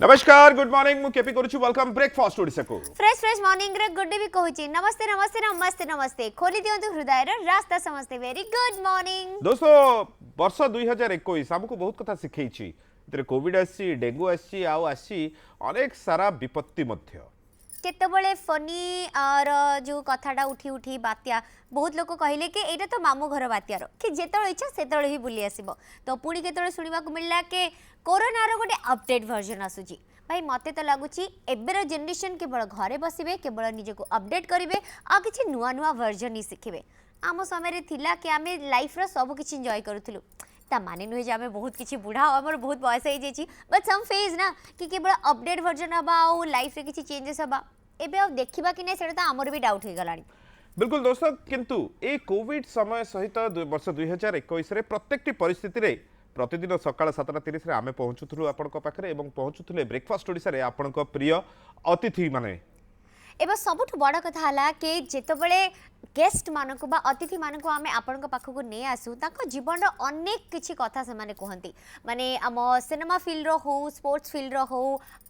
नमस्कार good morning मु KP करूछु welcome breakfast Odisha को फ्रेश फ्रेश मॉर्निंग रे गुड डे भी कहूची नमस्ते नमस्ते नमस्ते नमस्ते खोली दियंतु हृदय रे रास्ता समस्ते वेरी गुड मॉर्निंग दोस्तों वर्ष 2021 हमको बहुत कथा सिखैछि इतरे कोविड आसी डेंगू आसी आउ आसी अनेक सारा विपत्ति मध्य केतबळे फनी और जो कथाटा उठी उठी बात्या बहुत लोक कहले कि एटा तो मामू घर बात्यार कि जेतळ इच्छा सेतळ ही बुली आसीबो तो पुणी केतळ सुनिबा को मिलला कि कोरोना रो गोटे अपडेट वर्जन आसुची भाई मते तो लगुची एबेर जनरेशन केवल घरे बसिबे केवल निजको अपडेट करिवे आ किछि नुवा नुवा वर्जन ही सिखिबे आम समय रे थिला कि आमे लाइफ रो सब किछि एन्जॉय करूथुलु ता माने नुहे जे आमे बहुत किछि बुढ़ा हमर बहुत बयस हो जाइछि बट सम फेज ना कि केवल अपडेट वर्जन हबा आ लाइफ रे किछि चेंजेस हबा एबे अब देखिबा कि नै सेटा त हमर भी डाउट हो गलानी बिल्कुल दोस्तों किंतु ए कोविड समय सहित वर्ष 2021 रे प्रत्येकटी परिस्थिति रे प्रतिदिन सकाळ 7:30 रे आमे पहुंचुथुलु आपनक पाखरे एवं पहुंचुथुले ब्रेकफास्ट ओडिसा रे आपनक प्रिय अतिथि माने एबा सबुठ बड़ कथा हला कि जेतबळे गेस्ट मानक बा अतिथि मानक आमे आपनक पाखको नै आसु ताको जीवन रो अनेक किछि कथा से माने कहंती माने हम सिनेमा फील्ड रो हो स्पोर्ट्स फील्ड रो हो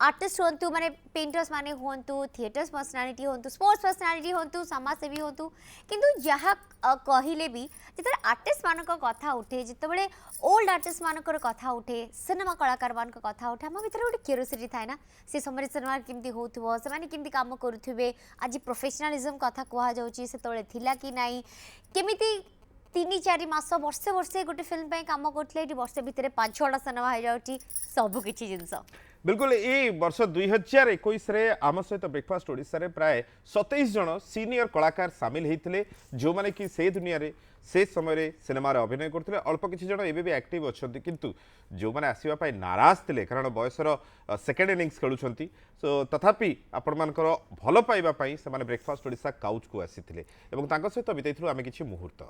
आर्टिस्ट होंतु माने पेंटर्स माने होंतु थिएटर्स पर्सनालिटी होंतु स्पोर्ट्स पर्सनालिटी होंतु समाज सेवी होंतु किंतु जहा कहिले भी जेतबळे आर्टिस्ट मानक कथा उठे जेतबळे ओल्ड आर्टिस्ट मानकर कथा उठे सिनेमा कलाकार मानक कथा उठे हम भितर गोटे क्यूरियोसिटी थाए ना से समय सिनेमा केमती होथुबो से माने केमती काम करूथुबे आज प्रोफेशनलिज्म कथा कहा जाउची से तळे थिला कि नाही केमिति 3-4 मास वर्षे वर्षे गोटे फिल्म पे काम करथले वर्षे भितर 5-6टा सिनेमा हो जाउची सब किछि जिंस बिल्कुल ए वर्ष 2021 रे आम सहित ब्रेकफास्ट ओडिसा रे प्राय 27 जन सीनियर कलाकार शामिल होते जो माने कि से दुनिया रे से समय रे सिनेमा रे अभिनय करते अल्प किछि जन एबे भी एक्टिव अछंती किंतु जो माने आसीबा पाई नाराज थिले कारण बयसर सेकेंड इनिंग्स खेलुछंती सो तथापि आपण मानकर भलो पाइबा पाई से माने ब्रेकफास्ट ओडिसा काउच को आसीथिले एवं तांको सहित बितैथलु आमे किछि मुहूर्त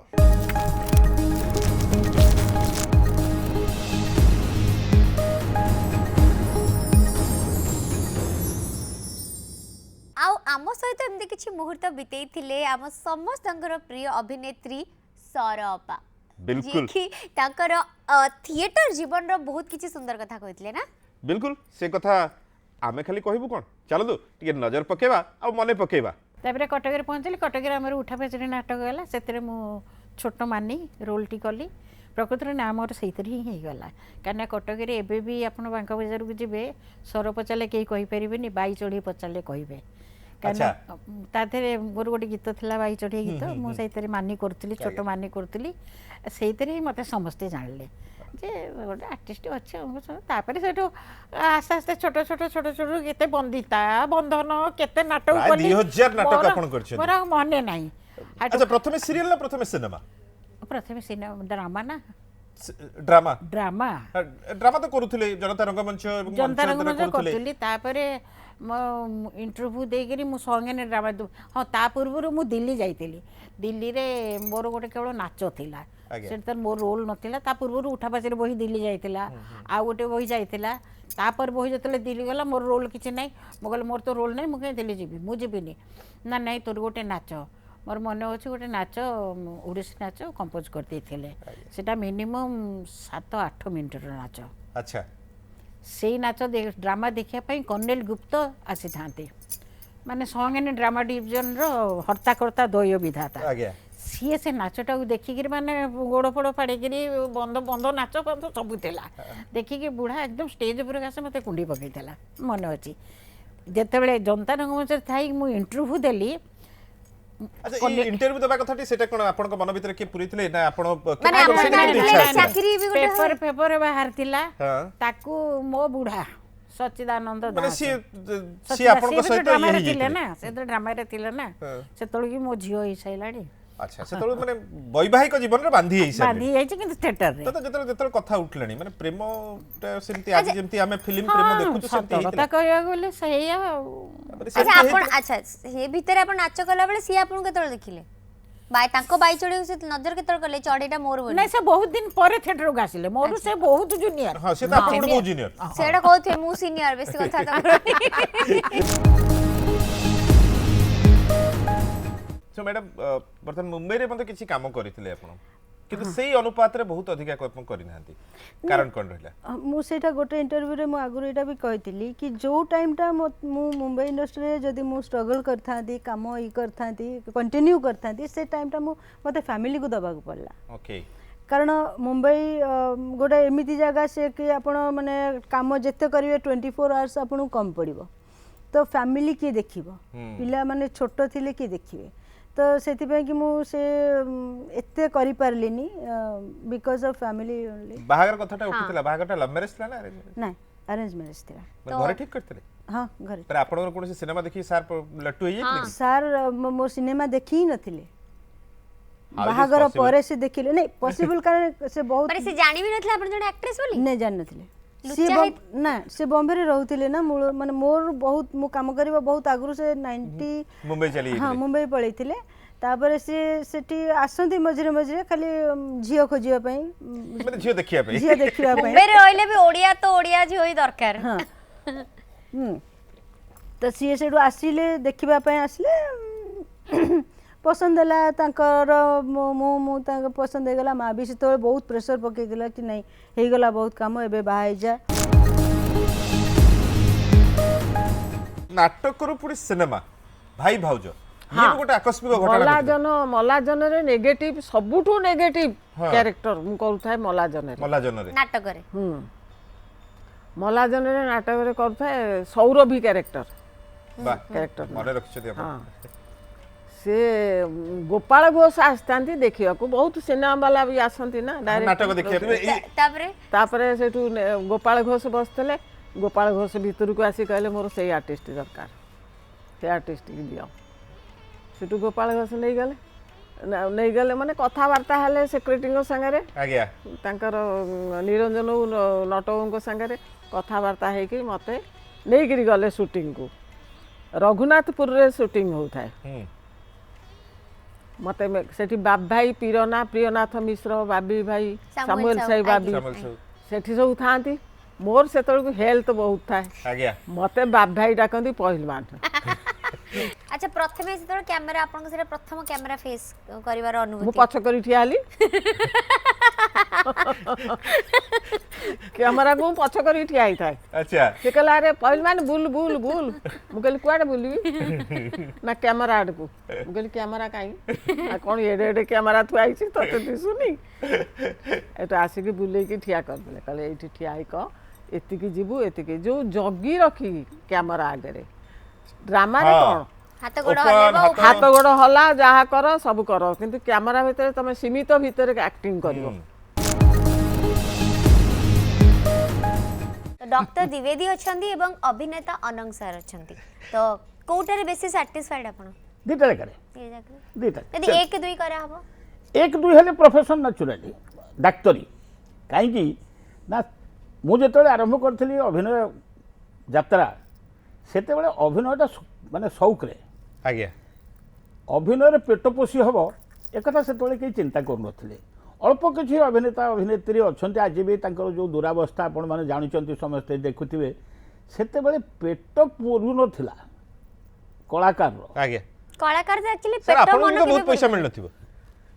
आम सहित एमती किछि मुहूर्त बितेई थिले आम समस्तंकर प्रिय अभिनेत्री सरपा बिल्कुल कि ताकर थिएटर जीवन रो बहुत किछि सुंदर कथा कहितले ना बिल्कुल से कथा आमे खाली कहबू कोन चलो दो टिके नजर पकेबा आ मने पकेबा तापर कटक पहुँचली कटक आम उठा पेचरी नाटक गला से मु छोट मानी रोलटी कली प्रकृत में ना मोर से ही गला कहीं कटक एबे भी आप बांक बजार को जी सर पचारे कहीं कहींपर बाई चढ़ी पचारे कहे कहीं मोर गोटे गीत था बाई चढ़ी गीत मुझे मानी करी छोट मानी करी से मत समस्ते जानले जे गोटे आर्टिस्ट अच्छे से आस्ते आस्ते छोट छोट छोट छोट केते बंदिता बंधन केते नाटक मोर मन ना अच्छा प्रथमे सीरियल ना प्रथमे सिनेमा प्रथमे सिनेमा ड्रामा ना ड्रामा ड्रामा ड्रामा तो करूथिले जनता रंगमंच एवं जनता रंगमंच करथुली तापरे मो इंटरव्यू देगिरी मु संगे ड्रामा हाँ ता पूर्व मु दिल्ली जाइतिली दिल्ली रे मोर गोटे केवल नाच थिला से तर मोर रोल नथिला ता पूर्व उठा पाचरे बही दिल्ली जाइतिला आ गोटे बही जाइतिला तापर बही जतले दिल्ली गला मोर रोल किछि नै मो कहले मोर तो रोल नै मु के दिल्ली जीबी मु जीबिनी ना नै तोर गोटे नाच मोर मन अच्छे गोटे नाच ओडिसी नाच कंपोज करते मिनिमम 7-8 मिनट नाच अच्छा से नाच ड्रामा देखापी कर्नेल गुप्त आसी था माने संगे ड्रामा डिविजन रो हर्ताकर्ता द्वय विधाता सी से नाचटा देखिक माने गोड़ फोड़ फाड़ी बंद बंद नाच बंद सब देखिक बुढ़ा एकदम स्टेज पर आसे मत कुंडी पकई मन अच्छी जिते जनता रंगमंच थी मुझे इंटरव्यू देली अच्छा इंटरव्यू देबा कथाटी सेटा कोन आपन को मन भीतर के पुरी थिले ना आपन चाकरी भी पेपर पेपर बाहर थिला ताकू मो बुढ़ा सच्चिदानंद माने सी आपन को सहित यही थिले ना से तो ड्रामा रे थिले ना से तळ की मो झियो ही सैलाडी अच्छा से तळ माने वैवाहिक जीवन रे बांधी हेई से बांधी हेई किंतु थिएटर रे तो जतल कथा उठलणी माने प्रेम सेमती आज जेमती हमें फिल्म प्रेम देखु तो सेमती कथा कहया बोले सहीया अच्छा आपण अच्छा हे भीतर आपण नाच कला बेले सी आपण केतळ देखिले बाय तांको बाई चढ़े से नजर केतळ करले चढ़ेटा मोर बोली नहीं से बहुत दिन परे थिएटर को आसिले मोर से बहुत जूनियर हां से आपण बहुत जूनियर सेडा कहथे मु सीनियर बेसी कथा त सो मैडम बर्तन मुंबई रे मते किछि काम करिथिले आपण किंतु सेही अनुपात रे बहुत अधिक काम करि नांती कारण कोन रहला मु सेटा गोटे इंटरव्यू रे मु आगुरी एटा भी कहतिली कि जो टाइम टा मु मुंबई इंडस्ट्री रे जदी मु स्ट्रगल करथांती काम ई करथांती कंटिन्यू करथांती से टाइम टा मु मते फैमिली को दबा को पड़ला ओके कारण मुंबई गोटे एमिति जगह से कि आपण माने काम जेते करिवे 24 आवर्स आपन कम पड़िबो तो फैमिली के देखिबो पिला माने छोट थिले के देखिबे तो सेति पे कि मु से एते करि पारलिनी बिकॉज़ ऑफ फैमिली ओनली बाहागर कथाटा उठितला बाहागरटा लव मैरिज थला ना अरेंज नहीं अरेंज मैरिज थिला मैरिज घरे ठीक करतले हां घरे पर आपन कोन से सिनेमा देखि सार लट्टू होई गेली सर मो सिनेमा देखि ही नथिले बाहागर परे से देखिले नहीं पॉसिबल कारण से बहुत पर से जानि भी नथला अपन जने एक्ट्रेस बोली नहीं जान नथिले ना से बॉम्बे रे रहउतिले ना माने मोर बहुत मु काम करबा बहुत आगरु से 90 मुंबई चली हां मुंबई पळैतिले तापर से सेठी आसंती मझरे मझरे खाली झियो खोजिया पई माने झियो देखिया पई मुंबई रे रहले भी ओडिया तो ओडिया झियो ही दरकार हां तो सी सेडू आसीले देखिबा पई आसले पसंद है तांकर मु तांकर पसंद है गला माँ भी से तो बहुत प्रेशर पकई दिला कि नहीं हे गला बहुत काम एबे बाहाई जा नाटक करू पूरी सिनेमा भाई भाउज ये भी गोटे आकस्मिक घटना मलाजन रे नेगेटिव सबुठू नेगेटिव कैरेक्टर मु करूथाय मलाजन रे नाटक रे मलाजन रे नाटक रे करूथाय सौरभी कैरेक्टर बा कैरेक्टर मने रखछथि अपन हां से गोपाल घोष आसतांती देखिया को बहुत सिनेमा वाला भी आसंती ना डायरेक्ट नाटक देखिया तापरे सेठू गोपाल घोष बसतले गोपाल घोष भीतर को आसी कहले मोर सही आर्टिस्ट दरकार से आर्टिस्ट की दियो सेठू गोपाल घोष नहीं गले माने कथावार्ता हेले सेक्रेटरी संगे आज्ञा तांकर निरंजन नटक संगे कथावार्ता हेकि मते नहीं गिरी गले शूटिंग को रघुनाथपुर रे शूटिंग होता है मते सेठी बाब भाई पीरना प्रियनाथ मिश्र बाबी भाई सामुएल साई बाबी सेठी सब थांती मोर से हेल्थ बहुत थाए आज्ञा मते बाब भाई डाकंती पहलवान अच्छा प्रथमे से कैमरा आपन से प्रथम कैमरा फेस करिवार अनुभूति मु पछ करी ठिया हली कैमरा को पछ करी ठिया ही थाए अच्छा से कहला रे पहलवान बुल बुल बुल मु कहली कुआडे बुलबी ना कैमरा आड़ को मु कहली कैमरा काई आ कोन एडे एडे कैमरा तू आइछि तते दिसुनी एटा आसी के बुले की ठिया कर देले कहले एठी ठिया ही क एति की जीवु एति की जो जगी रखी कैमरा आगे रे ड्रामा रे कोन हाथ गोड़ हला जहा कर सब कर किंतु कैमरा भितर तमे सीमित भितर एक्टिंग करिवो डॉक्टर द्विवेदी अछंती एवं अभिनेता अनंग सर अछंती तो कोटारे बेसी सैटिस्फाइड आपण दीटा करे ये जाके दीटा यदि 1 2 करा हबो 1 2 हेले प्रोफेशन नेचुरली डाक्टरी काई ना मु जेतले आरंभ करथली अभिनय यात्रा सेते बेले अभिनयटा माने शौक रे आज्ञा अभिनय रे पेट पोषी हबो एकथा सेतले के चिंता कर नथले अल्प किसी अभिनेता अभिनेत्री अच्छा आज भी जो दुरावस्था आपण मैंने जानते समस्ते देखुवे सेते बेले पेट पुरु नथिला कलाकार आज्ञा कलाकार तो एक्चुअली सर पेट आपन मन को बहुत पैसा मिल नथिबो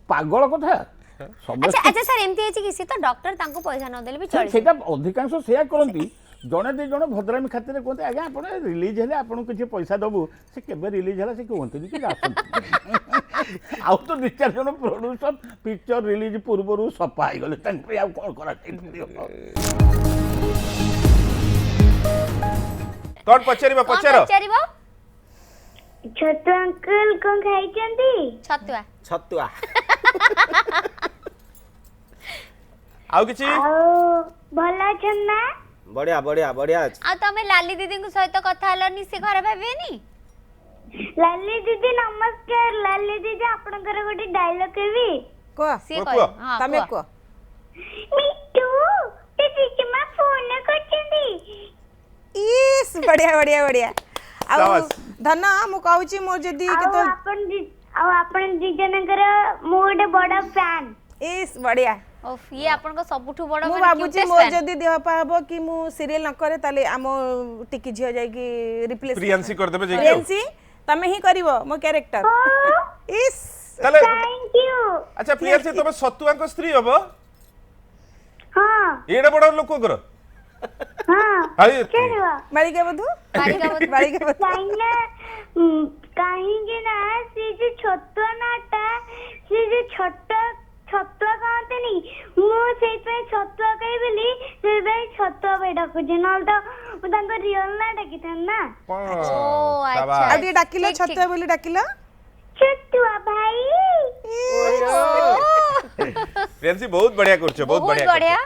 पागल कथा अच्छा अच्छा सर एमती है कि सी तो डॉक्टर तांको पैसा न देले भी चली सेटा अधिकांश सेया करंती जने दे जने भद्रामी खातिर कहते आज्ञा आपण रिलीज हेले आपण किछि पैसा दबु से केबे रिलीज हला से कहते कि आसन आउ तो दि चार जन प्रोड्यूसर पिक्चर रिलीज पूर्व सफा हो गले तंके आउ कोन करा कौन पचारिबा पचारो पचारिबो छोटू अंकल कौन खाइचंती छतुआ छतुआ आउ किछि आओ भला छन ना बढ़िया बढ़िया बढ़िया आ तमे लाली दीदी को सहित कथा हलनी से घर भाबेनी लाली दीदी नमस्कार लाली दीदी आपनकर गोटे डायलॉग कहबी को से कुआ। कह हां तमे को मिट्टू ते दीदी मा फोन करचंती इस बढ़िया बढ़िया बढ़िया आउ शाबाश। धना मु कहूची मोर जदी केतो आपन दी जनकर मो गोटे बड़ा फैन इस बढ़िया ओफ ये आपन को सबुठु बड़ मु माने बाबूजी cutest मोर fan। जदी देह पा हबो कि मु सीरियल न करे ताले आमो टिकी झियो जाय कि रिप्लेस प्रियांशी कर देबे जे प्रियांशी तमे ही करिवो मो कैरेक्टर इस तले थैंक यू अच्छा प्रियांशी तुम सतुआ स्त्री हम हाँ एडे बड़ लोककर हाँ केरवा बालिका बधू बालिका बधू। बालिका बधू କାହିଁକି ନା ସେ ଯୋଉ ଛତୁଆ ନାଟା ସେ ଯୋଉ ଛତୁଆ କହନ୍ତିନି ମୁଁ ସେଇଥିପାଇଁ ଛତୁଆ କହିବି ସେଇଥିପାଇଁ ଛତୁଆ ପାଇଁ ଡାକୁଛି ନହେଲେ ତ ମୁଁ ତାଙ୍କ ରିଅଲ ନା ଡାକିଥାନ୍ତି ନା ଓ ଆଚ୍ଛା ଆଉ ଟିକେ ଡାକିଲ ଠିକ, ଛତୁଆ ବୋଲି ଡାକିଲ ଛତୁଆ ଭାଇ प्रियांशी बहुत बढ़िया करछो बहुत बहुत बढ़िया बढ़िया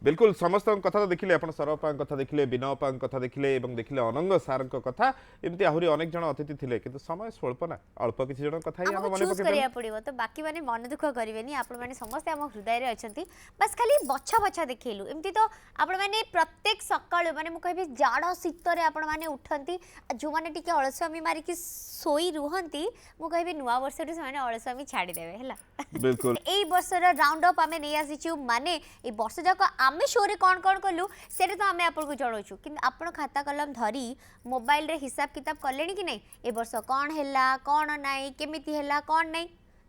बिल्कुल समस्त कथा तो देखिले आपण सरपा कथा देखिले बिनपा कथा देखिले एवं देखिले अनंग सार कथा एमती आहुरी अनेक जन अतिथि थिले किंतु समय स्वल्प ना अल्प किछि जन कथा ही हम हमको मने चूज पके करिया पड़िबो तो बाकी माने मन दुख करिवेनी आपण माने समस्त हम हृदय रे अछंती बस खाली बछा बछा देखैलु एमती तो आपण माने प्रत्येक सकाळ माने मु कहबी जाडो शीत रे आपण माने उठंती जो माने टिके अलसवामी मारी कि सोई रुहंती मु कहबी नुवा वर्ष रे माने अलसवामी छाडी देबे हला बिल्कुल एई वर्ष रा राउंड अप आमे नै आसीचु माने ए वर्ष जाक आमे शो रे कोन कोन कलु सेरे तो आमे आपन को जणोछु कि आपण खाता कलम धरी मोबाइल रे हिसाब किताब करलेनी कि नै ए वर्ष कोन हैला कोन नाइ केमिति हैला कोन नै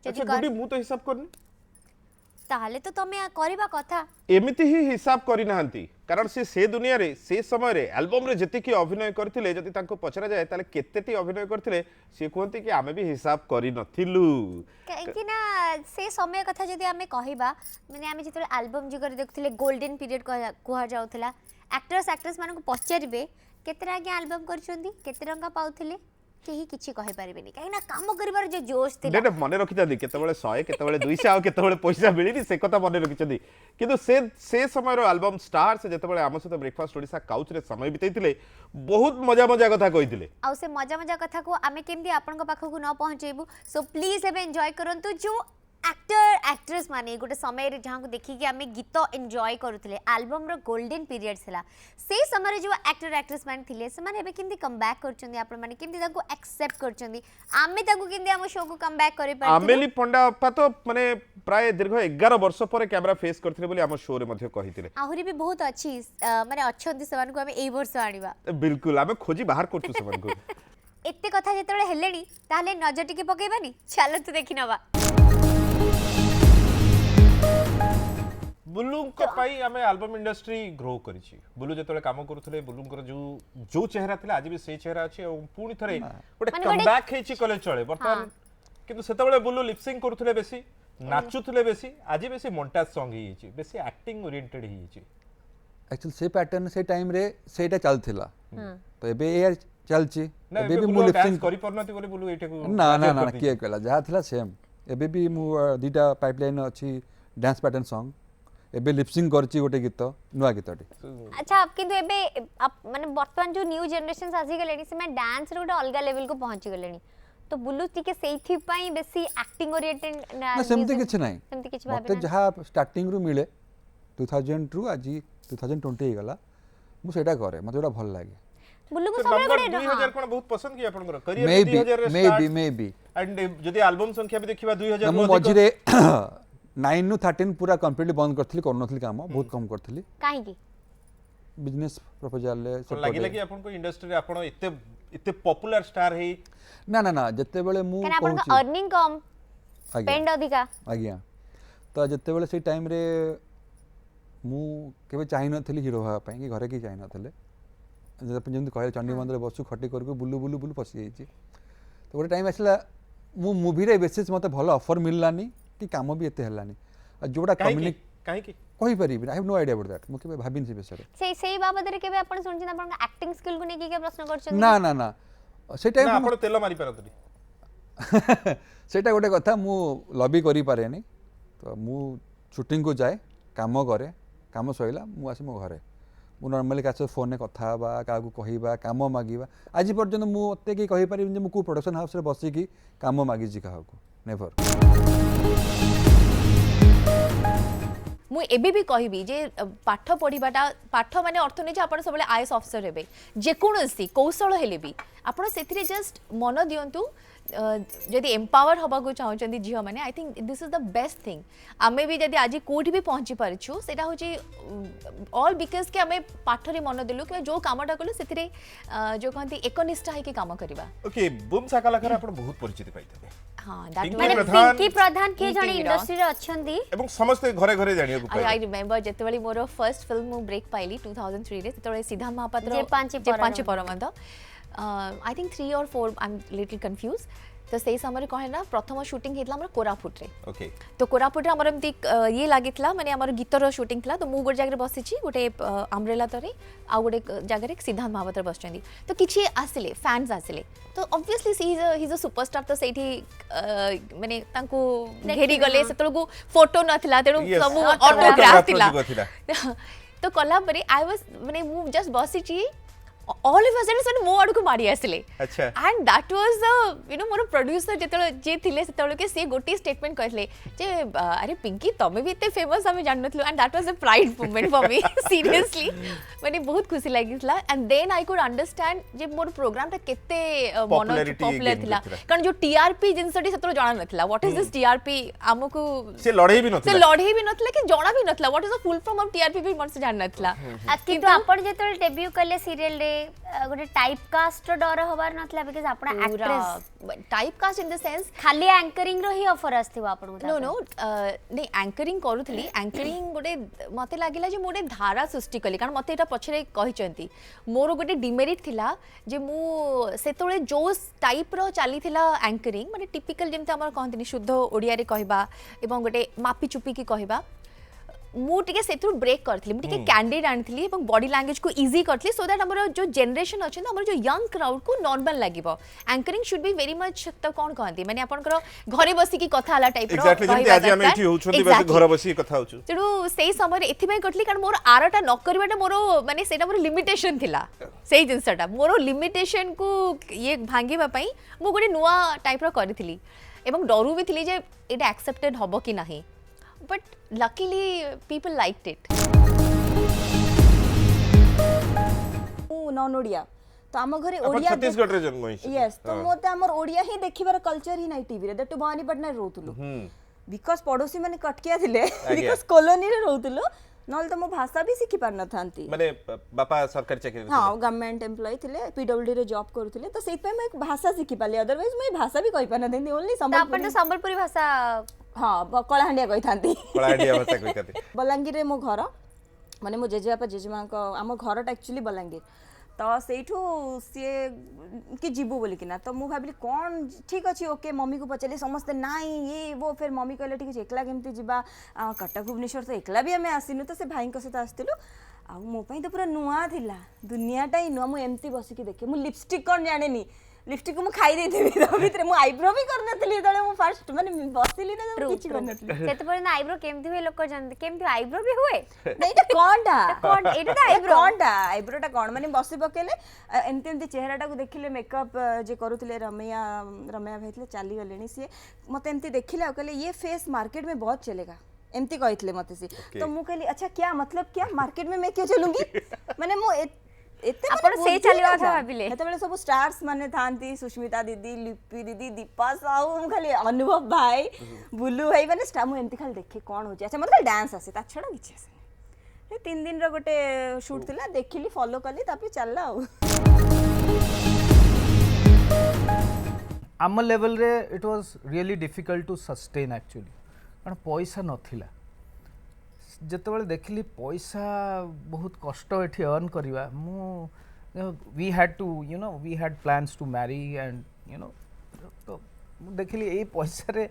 अच्छा गुडी मु तो हिसाब करनी ताहले तो तमे करबा कथा एमिति ही हिसाब करि नाहंती कारण से दुनिया रे से समय रे एल्बम रे जति की अभिनय करथिले जति तांको पचरा जाय ताले केतेटी अभिनय करथिले से कहंती कि आमे भी हिसाब करि नथिलु कि ना से समय कथा जदि आमे कहिबा माने आमे जेतले एल्बम जुगर देखथिले गोल्डन पीरियड कुहा जाउथला एक्टर्स एक्ट्रेस मानको पचारिबे केतेरा आगे एल्बम करछंदी केते रंगा पाउथिले केही किछि कहि परिबेनी काहे ना काम करिवार जो जोश थिला डेट मने रखिथांदी केतेबेले 100 केतेबेले 200 आ केतेबेले पैसा मिलिनी से कथा मने रखिछंदी किंतु से समय रो एल्बम स्टार से जेतेबेले आम सहित ब्रेकफास्ट ओडिसा काउच रे समय बितैतिले बहुत मजा मजा कथा कहितिले आउ से मजा मजा कथा को आमे केमदी आपन को पाखो को न पहुंचेबू सो प्लीज एबे एन्जॉय करंतु जो एक्टर एक्ट्रेस माने गोटे समय रे जहां को देखि कि आमे गीत एन्जॉय करूथिले एल्बम रो गोल्डन पीरियड थिला से समय रे जो एक्टर एक्ट्रेस माने थिले से माने एबे केमदी कम बैक करचंदी आपन माने केमदी ताको एक्सेप्ट करचंदी आमे ताको केमदी हम शो को कम बैक करे पारथि आमेली पंडा अपा तो माने प्राय दीर्घ 11 वर्ष पर कैमरा फेस करथिले बोली हम शो रे मध्ये कहितिले आहुरी भी बहुत अच्छी माने अछंती समान को आमे एई वर्ष आनिबा बिल्कुल आमे खोजी बाहर करछु समान को एत्ते कथा जेतले हेलेनी ताले नजर टिके पकेबानी चलो तू देखि नबा बुल्लू को पाई हमें एल्बम इंडस्ट्री ग्रो करिछि बुल्लू जेतले काम करूथले बुल्लूंकर जो चेहरा थिला आज भी से चेहरा अछि और पूरी थरे गोटे कमबैक हेछि कले चले वर्तमान किंतु सेतबेले बुल्लू लिपसिंग करूथले बेसी नाचुथले बेसी आज बेसी मोन्टाज सॉन्ग हिछि बेसी एक्टिंग ओरिएंटेड हिछि एक्चुअली से पैटर्न से टाइम रे सेटा चलथिला तो एबे यार चलछि एबे भी मु लिपसिंग करि परनति बोले बुल्लू एटा को ना ना ना के कहला जहा थिला सेम एबे भी मु दीटा पाइपलाइन अछि डांस पैटर्न सॉन्ग एबे लिपसिंग करछि गोटे गीत नुवा गीतटे अच्छा अब किंतु एबे माने वर्तमान जो न्यू जनरेशन आसी गलेनी से मैं डांस रे गोटे अलगा लेवल को पहुंची गलेनी तो बुल्लू टिके सेइथि पई बेसी एक्टिंग ओरिएंटेड ना सेमते किछ नाही सेमते किछ मते भाबे जहा स्टार्टिंग रु मिले 2000 रु आज 2020 हे गला मु सेटा करे मते ओटा भल लागे बुल्लू को तो सबले नंबर बड़े 2000 कोन बहुत पसंद किया आपनकर करियर 2000 मे बी एंड जदी एल्बम संख्या भी देखिबा 2000 मु मझिरे 9 नु 13 पूरा कंप्लीटली बंद करथली करनथली काम बहुत कम करथली काहे की बिजनेस प्रपोजल ले तो लागिला कि आपन को इंडस्ट्री रे आपन इते पॉपुलर स्टार हे ना ना ना जत्ते बेले मु कने आपन का अर्निंग कम पेंड अधिका आज्ञा तो जत्ते बेले से टाइम रे मु केबे चाहि नथली हीरो होआ पई कि घरे की चाहि नथले जब जेंति कहले चंडी मंदिर बसु खटी करके बुल्लू बुल्लू बुल्लू फसी जाइछि तो गोटे टाइम आसला मु मूवी रे बेसिस मते भलो ऑफर मिललानी कि काम भी एते हलानी आ जोडा कम्युनिक काहे की कहि परिबि I have no idea about that मु केबे भाबिन से बेसरे सेई बाबत रे केबे आपण सुनछि आपण एक्टिंग स्किल को नै के प्रश्न करछन ना ना ना से टाइम आपण तेल मारी परतली सेटा गोटे कथा मु लॉबी करि पारेनी तो मु शूटिंग को जाए काम करे काम सइला मु आसी मो घरे मु नॉर्मली का फोन ने कथा बा का को कहिबा काम मागिबा आज पर्यंत मु ओते की कहि पारिबिन जे मु को प्रोडक्शन हाउस रे बसी की काम मागी जी काहा को नेवर मु एबे भी कहबी जे पाठ पढ़ाटा पाठ माने अर्थ नहीं आप सब आईएएस ऑफिसर हेबे जेकोसी कौशल हेले भी आप से जस्ट मन दिंतु जदि एम्पावर हवा को चाहते झील मैंने I think this is the best thing आमे भी जदि आज कौटी भी पहुँची पारिछु सेटा होची ऑल बिकॉज के आमे पाठ रे मन देलु कि जो कामटा कलु सेतिरे जो कहंती एकनिष्ठा है कि काम करबा ओके बूम शाकालाकार आपण बहुत परिचित पाइथबे हाँ माने पिंकी प्रधान के जणी इंडस्ट्री रे अछंदी एवं समस्त घरे घरे जानियो को आई रिमेंबर जेतेबेले मोर फर्स्ट फिल्म मु ब्रेक पाइली 2003 रे तेतबेले सिद्धांत महापात्र जे पांचे परमंद आई थिंक 3 और 4 आई एम लिटिल कंफ्यूज तो सही समय कहे ना प्रथम शूटिंग होता हमर कोरापुट रे ओके तो कोरापुट रे हमर एमती ये लागितला माने हमर गीतर शूटिंग थला तो मु गोटे जगह बसिची गोटे अम्ब्रेला तरे आ गोटे जगह सिद्धांत महापात्र बसचंदी तो किछि आसिले फैंस आसिले तो obviously he is a superstar तो सेठी माने तांको घेरी गले सेतळको फोटो नथिला तेनु सब ऑटोग्राफ थिला तो कला परे आई वाज माने मु just बसिची all of a sudden मो आड़ को मारी आसिले अच्छा and that was you know मोर प्रोड्यूसर जेतले जे थिले सेतले के से गोटी स्टेटमेंट कहले जे अरे पिंकी तमे भी इते फेमस हमें जान नथलो and that was a pride moment for me seriously माने बहुत खुशी लागितला and then I could understand जे मोर प्रोग्राम ता केते पॉपुलर थिला कारण जो टीआरपी जिनसटी सेतलो जाना नथला व्हाट इज दिस टीआरपी हमको से लड़े भी नथला कि जाना भी नथला what is the full form of TRP भी मन से जान नथला किंतु आपण जेतले डेब्यू करले सीरियल रे गोटे टाइप कास्ट डर हबार नथला बिकॉज़ आपण actress type cast in the sense खाली एंकरिंग रो ही ऑफर आस्थिबो आपण नो नो नै एंकरिंग करूथली एंकरिंग गोटे मते लागिला जे मोटे धारा सृष्टि कली कारण मते एटा पछरे कहिचंती मोर गोटे डिमेरिट थिला जे मु सेतोळे जो टाइप रो चाली थिला एंकरिंग माने टिपिकल जेमते हमर कहंतनी शुद्ध ओडिया रे कहबा एवं गोटे मापी चुपी की कहबा मु टिके सेथु ब्रेक करथली मु टिके कैंडिड आनथली एवं बॉडी लैंग्वेज को इजी करथली सो दैट हमर जो जनरेशन अछि हमर जो यंग क्राउड को नॉर्मल लागिबो anchoring should be very much त कोन कहंती माने आपनकर घरे बसी की कथा हला टाइप रो एक्जेक्टली जेमते आज हम एठी होछंती बस घर बसी कथा होछु तेनु सेही समय एथिबे करथली कारण मोर आरटा न करबाटा मोर माने सेटा मोर लिमिटेशन थिला सेही जिंसटा मोर लिमिटेशन को ये भांगीबा पई मु गोटे नुवा टाइप रो करथली एवं डरू भी थिली जे एटा एक्सेप्टेड हबो कि नाही but luckily people liked it non Odia तो आम घरे अपन ओडिया छत्तीसगढ़ रे जन्म होइछ यस तो मोते हमर ओडिया ही देखिबार कल्चर ही नाही टीवी रे दैट भवानी पटना रहउतलु बिकॉज़ पड़ोसी माने कटकिया थिले बिकॉज़ कॉलोनी रे रहउतलु नल तो मो भाषा भी सिखि पार न थांती माने बापा सरकारी चाकरी हां गवर्नमेंट एम्प्लॉय थिले पीडब्ल्यूडी रे जॉब करूथिले तो सेत पे मैं भाषा सिखि पाले अदरवाइज मैं भाषा भी कहि पार न देनी ओनली संबलपुरी भाषा हाँ कलाहांडिया कहि थांती कलाहांडिया भाषा कहि थांती बलांगीर रे मो घर माने मो जेजेबापा जेजेमा को आम घरटा एक्चुअली बलांगीर तो सेठू सी कि जीवु बोलिकी ना तो मुझे भाविली कौन ठीक अच्छे ओके मम्मी को पचारे समस्ते नाई ये वो फिर मम्मी कहले ठीक है एकला केमती जीवा कटक भुवनेश्वर तो एकला भी आम आसनु तो से भाई सहित आसलु आ मो तो पूरा नुआ थिला दुनियाटा ही नुआ मु एमती बसिकी देखे मु लिपस्टिक कौन जाने लिपस्टिक को मु खाई देथिबी तो भितरे मु आईब्रो भी करनथली तळे मु फर्स्ट माने बसिली ना किछि करनथली सेते पर ना आईब्रो केमती हुए लोक जानते केमती आईब्रो भी हुए नहीं एटा कोनटा कोन एटा तो आईब्रो कोनटा आईब्रोटा कोन माने बसि पकेले एमती एमती चेहराटा को देखिले मेकअप जे करूथिले रमैया भाईथिले चाली गलेनी सी मते एमती देखिले कहले ये फेस मार्केट में बहुत चलेगा एमती कहिथिले मते सी तो मु कहली अच्छा क्या मतलब क्या मार्केट में मैं क्यों चलूंगी माने मु एते आपण से चलिवा था भाबिले एतबेले सब स्टार्स माने थांती सुष्मिता दीदी लिपि दीदी दीपा साहू खाली अनुभव भाई बुल्लू भाई माने स्टार मु एमती खाली देखे कोन हो अच्छा मतलब डांस आसे ता छडा किछि आसे 3 दिन रो गोटे शूट थिला देखिली फॉलो कली तापे चलला आ आम लेवल रे it was really difficult to sustain actually कारण पैसा नथिला जेतेबेले देखिली पैसा बहुत कष्ट एठी अर्न करवा मु we had to you know we had plans to marry and you know तो देखिली ए पैसा रे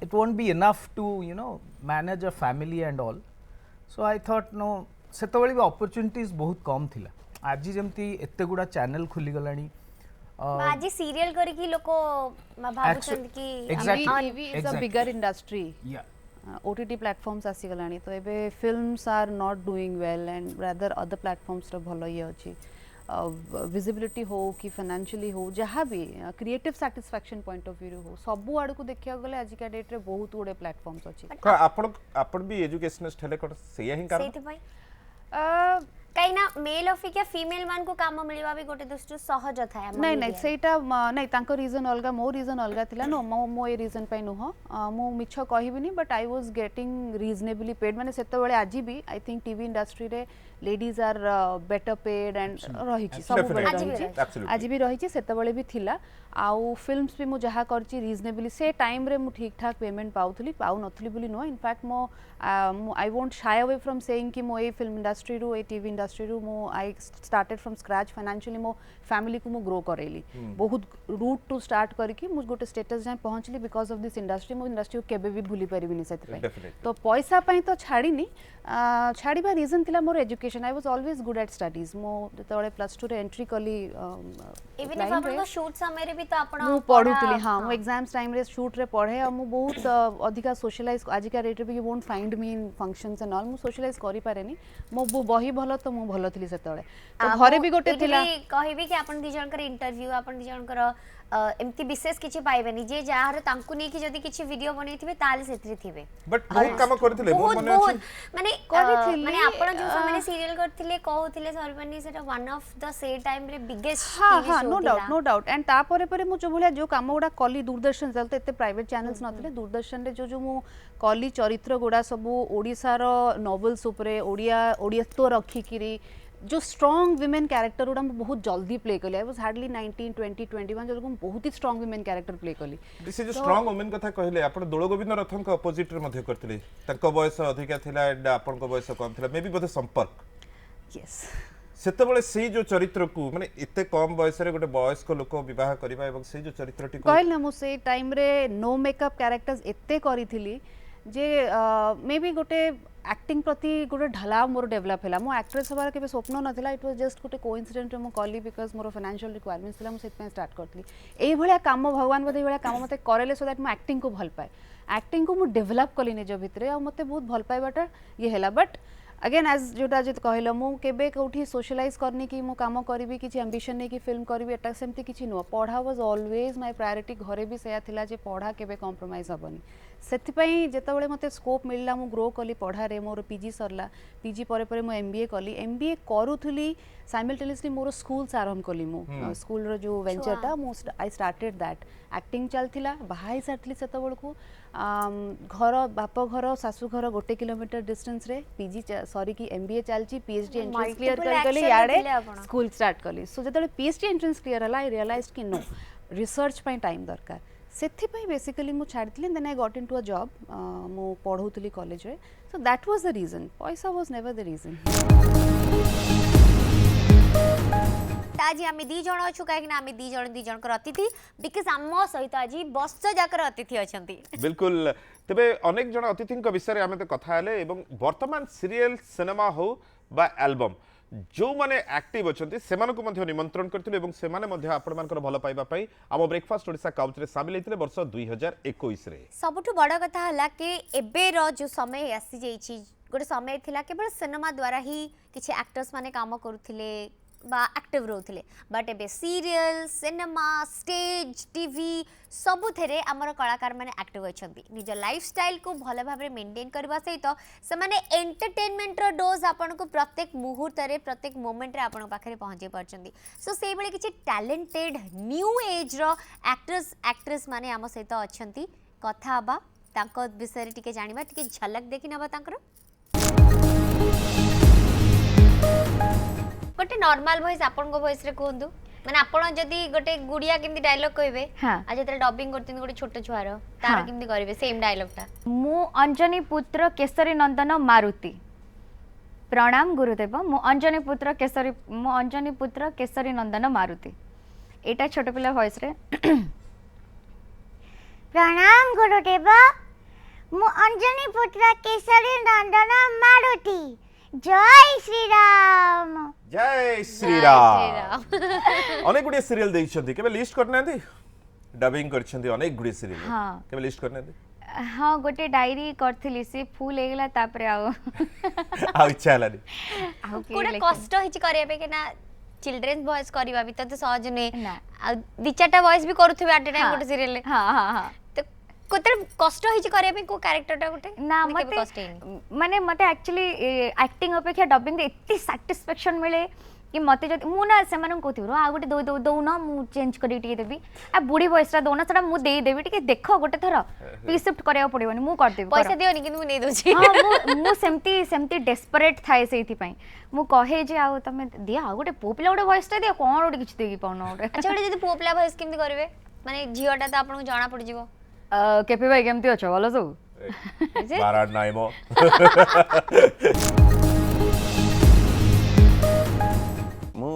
it won't be enough to you know manage a family and all so I thought no सेतेबेले भी अपॉर्चुनिटीज बहुत कम थिला आज जेमती एते गुडा चैनल खुली गलानी आज सीरियल करी की लोको भाबुछन की exactly is a bigger industry या ओटीटी प्लेटफॉर्म्स आसी गलानी तो एबे films are not doing well and rather other platforms रो भलो ये अछि विजिबिलिटी हो कि फाइनेंशियली हो जहाँ भी creative satisfaction point of view हो सबु आड़ को देखा गले आजिका डेट रे बहुत गुड़े प्लेटफॉर्म्स अच्छी आपण भी एजुकेशनिस्ट हेले कोन सेया ही कारण कहीं ना मेल अफिका फीमेल मान को काम मिलवा भी गोटे दृष्टि सहज थाए नहीं नहीं सेटा नहीं तांको रीजन अलगा मो रीजन अलगा थिला नो मो ए रीजन पई नुह मो मिछ कहिबिनी but I was getting reasonably paid माने सेते बेले आज भी आई थिंक टीवी इंडस्ट्री रे ladies are better paid and रहिछि सब बेले रहिछि आज भी रहिछि सेते बेले भी थिला आउ फिल्म्स भी मु जहा करछि रीजनेबली से टाइम रे मु ठीक ठाक पेमेंट पाउथली पाउ नथली बोली नो इनफैक्ट मो I won't shy away from saying कि मो ए फिल्म इंडस्ट्री रू ए टीवी इंडस्ट्री रू मो I started from scratch financially मो फैमिली को मो ग्रो करेली बहुत रूट टू स्टार्ट करके मु गोटे स्टेटस जाय पहुंचली बिकॉज ऑफ दिस इंडस्ट्री मो इंडस्ट्री को केबे भी भूली परिबिनी सेति पई तो पैसा पई तो छाड़ीनी छाड़ीबा रीजन थिला more education I was always good at studies मो जतबे +2 रे एंट्री कली इवन इफ आपन को शूट समय रे भी तो आपन मु पढुतली हां मु एग्जाम्स टाइम रे शूट रे पढे आ मु बहुत अधिका सोशलाइज आजिका रेट रे भी you won't find me in functions and all मु सोशलाइज करि पारेनी मो बही भलो तो मु भलो थिली सेतळे तो घरे भी गोटे थिला कहबी कि आपन दिजन कर इंटरव्यू आपन दिजन कर एमती विशेष किछि पाइबेनी जे जाहर तांकु नै कि जदी किछि वीडियो बनेथिबे ताले सेतरी थिबे बट बहुत काम करथिले बहुत मने अछि माने माने आपन जो समय सीरियल करथिले कहउथिले सरबनी सेटा वन ऑफ द से टाइम रे बिगेस्ट हां नो डाउट एंड ता परे परे मु जो भलिया जो काम गुडा कली दूरदर्शन चल तो एते प्राइवेट चैनल्स नथिले दूरदर्शन रे जो मु कली चरित्र गुडा सब ओडिसा रो नोवेल्स ऊपर ओडिया रखी किरी जो स्ट्रॉन्ग विमेन कैरेक्टर उडा बहुत जल्दी प्ले कली आई वाज हार्डली 19 20 21 जब बहुत ही स्ट्रॉन्ग विमेन कैरेक्टर प्ले कली दिस इज स्ट्रॉन्ग वुमेन कथा कहले आपण दोल गोविंद रथन को अपोजिट रे मध्ये करथिले तंको बयस अधिका थिला एंड आपण को बयस कम थिला मे बी बोधे संपर्क यस सेते बेले से जो चरित्र को माने इते कम बयस रे गोटे वयस्क लोक विवाह करबा एवं से जो चरित्रटी को कहल ना मु से टाइम रे नो मेकअप कैरेक्टर्स एते करिथिली जे मे बी गोटे एक्टिंग प्रति गोटे ढलाव मोर डेवलप हैला मो एक्ट्रेस हबार केबे स्वप्न नथिला इट वाज जस्ट गोटे कोइंसिडेंट मो कली बिकॉज मोर फाइनेंशियल रिक्वायरमेंट्स थिला मो सेट पे स्टार्ट करथली एई भलिया काम भगवान बदे भलिया काम मते करेले सो दैट मो एक्टिंग को भल पाए एक्टिंग को मो डेवलप कली निज भितरे आ मते बहुत भल पाइबाटा ये हैला बट अगेन एज जोटा जित कहलो मु केबे कोठी सोशलाइज करनी कि मु काम करबी किछि एम्बिशन नै कि फिल्म करबी एटा सेमति किछि नो पढ़ा वाज ऑलवेज माय प्रायोरिटी घरे भी सेया थिला जे पढ़ा केबे कॉम्प्रोमाइज हबनी सेथिपई जेतबेले मते स्कोप मिलला मु ग्रो कली पढ़ा रे मोर पीजी सरला पीजी परे परे मु एमबीए कली एमबीए करूथली साइमल्टेनियसली मोर स्कूल आरंभ कली मु स्कूल रो जो वेंचर ता मु आई स्टार्टेड दैट एक्टिंग चलथिला बाहाई साटली सेतबेल को घर बाप घर सासु घर 1 किलोमीटर डिस्टेंस रे पीजी सॉरी की एमबीए चलची पीएचडी एंट्रेंस क्लियर कर गली याडे स्कूल स्टार्ट कली सो जेतबेले पीएचडी एंट्रेंस क्लियर हला आई रियलाइज्ड कि नो रिसर्च पई टाइम दरकार सेथिपई बेसिकली मु छाड़थिले then I got into a job मु पढौतली कॉलेज रे so that was the reason paisa was never the reason आज आम दी जन अच्छु कहीं आम दी जन अतिथि बिकज आम सहित आज वर्ष जाकर अतिथि अच्छा बिल्कुल तेबे अनेक जन अतिथि विषय आम तो कथा हेले एवं वर्तमान सीरियल सिनेमा हो बा एल्बम जो माने एक्टिव अच्छे से निमंत्रण करथिले से भल पाइबा आम ब्रेकफास्ट ओडिशा काउच रे शामिल होते वर्ष 2021 रे सबुठ बड़ कथा हला कि एबेर जो समय आसी जाइछि गोटे समय थिला केवल सिनेमा द्वारा ही किछि एक्टर्स माने काम करुथिले बा एक्टिव रोथिले बट एबे सीरियल सिनेमा स्टेज टीवी सबु थेरे हमर कलाकार माने एक्टिव अछंती निज लाइफस्टाइल को भले भाबरे मेंटेन करबा सहित से माने एंटरटेनमेंट रो डोज आपन को प्रत्येक मुहूर्त रे प्रत्येक मोमेंट रे आपन पाखरे पहुंचे परचंती सो सेइ बेले किछि टैलेंटेड न्यू एज रो एक्टर्स एक्ट्रेस माने हम सहित अछंती कथा बा तांको विषय रे टिके जानिबा टिके झलक देखि नबा तांकर गोटे नॉर्मल वॉइस आपन को वॉइस रे कहंदु माने आपन जदी गोटे गुड़िया केमती डायलॉग कहबे आज जतरे डबिंग करतिन गोटे छोट छुआर तार केमती करबे सेम डायलॉग ता मु अंजनी पुत्र केसरी नंदन मारुति प्रणाम गुरुदेव मु अंजनी पुत्र केसरी नंदन मारुति एटा छोट पिला वॉइस रे प्रणाम गुरुदेव मु अंजनी पुत्र केसरी नंदन मारुति जय श्री राम अनेक गुड़िया सीरियल देखिछंती केबे लिस्ट करनांती डबिंग करछंती अनेक गुड़िया सीरियल केबे लिस्ट करनांती हां गोटे डायरी करथिली से फुल हेगला तापरे आ इच्छा हलानी कोडे कष्ट हिच करिया पे के ना चिल्ड्रेन वॉइस करबा भी तो सहज नहीं ना। आ दी चारटा वॉइस भी करूथबे एट टाइम गोटे सीरियल हाँ हाँ हाँ तो कोते कष्ट होई करे पे को कैरेक्टरटा गोटे ना केबे मते कष्ट हेनी माने मते एक्चुअली एक्टिंग अपेक्षा डबिंग एते सैटिस्फैक्शन मिले कि मते जति मु ना से मानन कोथिरो आ गोटे दो ना मु चेंज करी टिके देबी आ बुढ़ी वॉइसरा दो ना सेटा मु दे देबी टिके देखो गोटे थरो रिसिप्ट करया पड़िबनी मु कर देबी पैसा दियोनी कि मु नै दोची हां मु सेमती डेस्परेट थाए सेथि पई मु कहे जे आ तमे दिया आ गोटे पोपला गोटे वॉइसटा दिया कोन गोटे किछ देगी पाउनो गोटे अच्छा गोटे जदी पोपला वॉइस केमति करबे माने झियोटा तो आपन जाना पड़ जिवो केपी भाई केमति अछ भलो सब बाराड नाइमो मु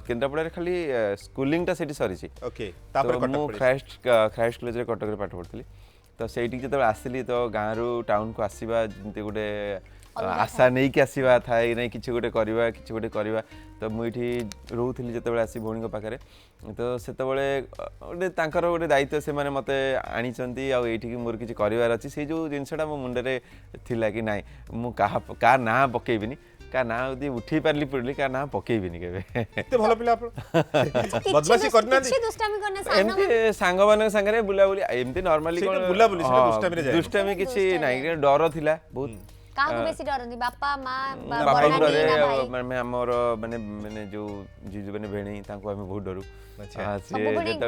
केन्द्रापड़ा खाली स्कूलिंगटा सेठी सरी ओके तापर मु ख्राइस्ट कॉलेज रे कटक रे पाठ पढथली तो सेठी जतबे आसिली तो गाँ रु टाउन को आसीबा जंती गोटे आशा नहीं कि आसीबा थाए नहीं किछि गोटे करबा तो मु इठी रहउथली जतबे आसी भौणी को पाखरे तो सेतबेले गोटे तांकर गोटे दायित्व से माने मते आनी चंती आ एठी कि मोर किछि करबार अछि से जो जिंसटा मो मुंडे रे थिला कि नाही मु का ना पकेबिनी का ना यदि उठी पारली पड़ली का ना पकेबिनी केबे एते भलो पिला आपण बदमाशी करना किछि दुष्टामी करना सानो एमती सांग माने संगे बुलाबुली एमती नॉर्मली कोन बुलाबुली से दुष्टामी रे जाय दुष्टामी किछि नाही डर थिला बहुत काहको बेसी डरंदी बापा मां बापा बड़ा रे ना भाई माने हमर माने जो जीजु माने भेणी तांको हम बहुत डरू अच्छा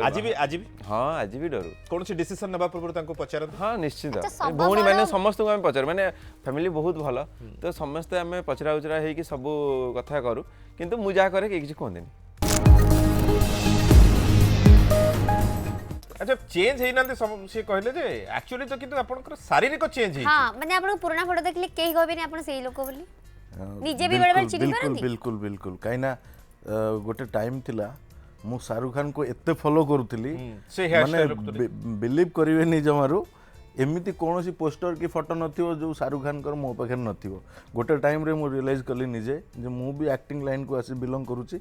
आज भी हां आज भी डरू कौन सी डिसीजन नबा पूर्व तांको पचार हां निश्चित भौणी माने समस्त को हम पचार माने फैमिली बहुत भलो तो समस्त हम पचरा उचरा हे कि सब कथा करू किंतु मु जा करे किछि कोन अच्छा चेंज हेई नांते से कहले जे एक्चुअली तो किंतु आपनकर शारीरिक चेंज हेई हां माने आपन पुराना फोटो देखले केही कहबे नै आपन सेही लोक बोली निजे भी बड़े बड़े चिनी परंती बिल्कुल बिल्कुल काइना गोटे टाइम थिला मु शाहरुख खान को एते फॉलो करूथली माने बिलीव करिवेनी जमारू एमिति कोनोसी पोस्टर की फोटो नथियो जो शाहरुख खान कर मो पाखे नथियो गोटे टाइम रे मु रियलाइज कली निजे जे मु भी एक्टिंग लाइन को आसी बिलोंग करूची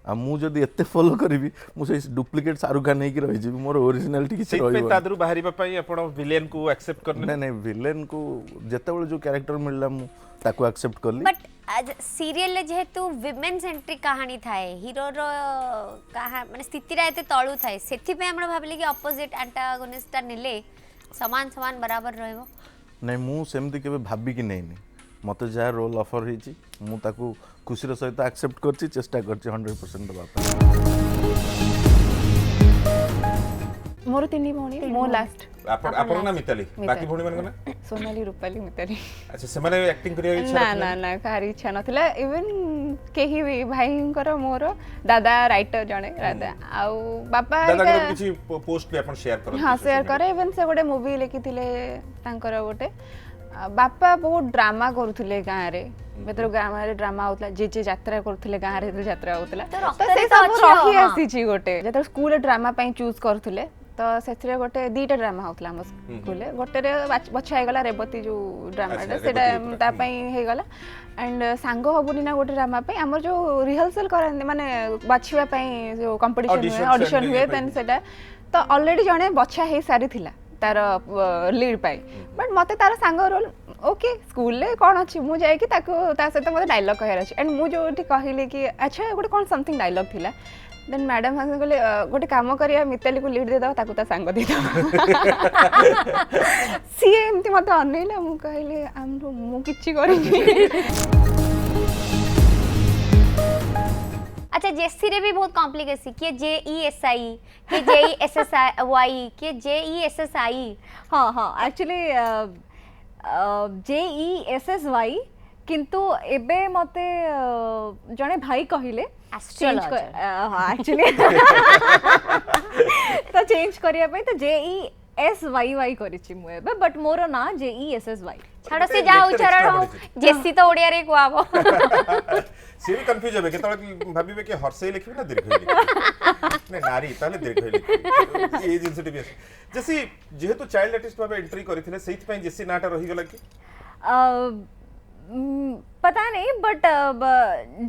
आ मु जदी एते फॉलो करिवि मु से डुप्लीकेट शाहरुख खान नै कि रहि जेबी मोर ओरिजिनलिटी किछ रहिबो से तादरु बाहरिबा पई आपण विलेन को एक्सेप्ट करने नै विलेन को जेतेबेले जो कैरेक्टर मिलला मु ताको एक्सेप्ट करली बट सीरियल जेहेतु विमेन सेंट्रिक कहानी थाए हीरो रो कहा माने स्थिति रा एते तळु थाए सेथि पे हमरा भाबले कि अपोजिट एंटागोनिस्ट नेले समान समान बराबर रहबो नै मु सेमति केबे भाबी कि नैनी मते जा रोल ऑफर हिची मु ताको खुशी रो सहित एक्सेप्ट करची चेष्टा करची 100% दबा मोर तीन भौणी मो लास्ट आपण ना मिताली बाकी भौणी मन ना सोनाली रूपाली मिताली अच्छा से माने एक्टिंग करिया इच्छा ना ना ना कारी इच्छा नथिला इवन केही भी भाईंकर मोर दादा राइटर जणे राधा आउ बापा दादा को किछि पोस्ट पे आपण शेयर करो हां शेयर करे इवन से गोटे मूवी लिखिथिले तांकर गोटे बापा बहुत ड्रामा करूथिले गाँ रे बेतर गाँ रे ड्रामा होतला जे यात्रा करूथिले गाँ रे यात्रा होतला तो से सब रही आसी छी गोटे जेतर स्कूल ड्रामा पई चूज करथिले तो सेथरे गोटे दीटा ड्रामा होतला हम स्कूल रे गोटे रे बछा गला रेवती जो ड्रामा सेटा ता पई हे गला एंड सांग हबुनी ना गोटे ड्रामा पई हमर जो रिहर्सल करन माने बाछिवा पई जो कंपटीशन हुए ऑडिशन हुए देन सेटा तो ऑलरेडी जने बछा हे सारी थिला तार लीड पाई बट मते तार सांग रोल ओके स्कूल ले कौन अच्छी मु जाए कि ताको ता सहित मते डायलॉग कहर अछि एंड मु जो कहले कि अच्छा गोटे कौन समथिंग डायलॉग थिला देन मैडम हंस कहले गोटे काम करिया मिताली को लीड दे दो ताको ता सांग दे दो सी एमती मते अनैला मु कहले हमरो मु किछि करिनी अच्छा जेसी रे भी बहुत कॉम्प्लिकेसी कि जेईएसआई कि जेईएसएसआई कि जेईएसएसआई हाँ हाँ एक्चुअली जेईएसएसवाई किंतु एबे मते जने भाई कहिले एक्चुअली तो चेंज करिया पे तो जेईएसवाई करिछि मु एबे बट मोर ना जेईएसएसवाई छाड़ से जा उच्चारण हो जेसी तो ओडिया रे कोआबो से भी कंफ्यूज होबे केतले भाबिबे कि हर्षे लिखबे ना दीर्घ लिखबे ने नारी ताले दीर्घ लिखबे ए जिंस टिबी जैसे जेहेतु चाइल्ड आर्टिस्ट भाबे एंट्री करिथिले सेहि पई जेसी नाटा रही गला कि पता नहीं बट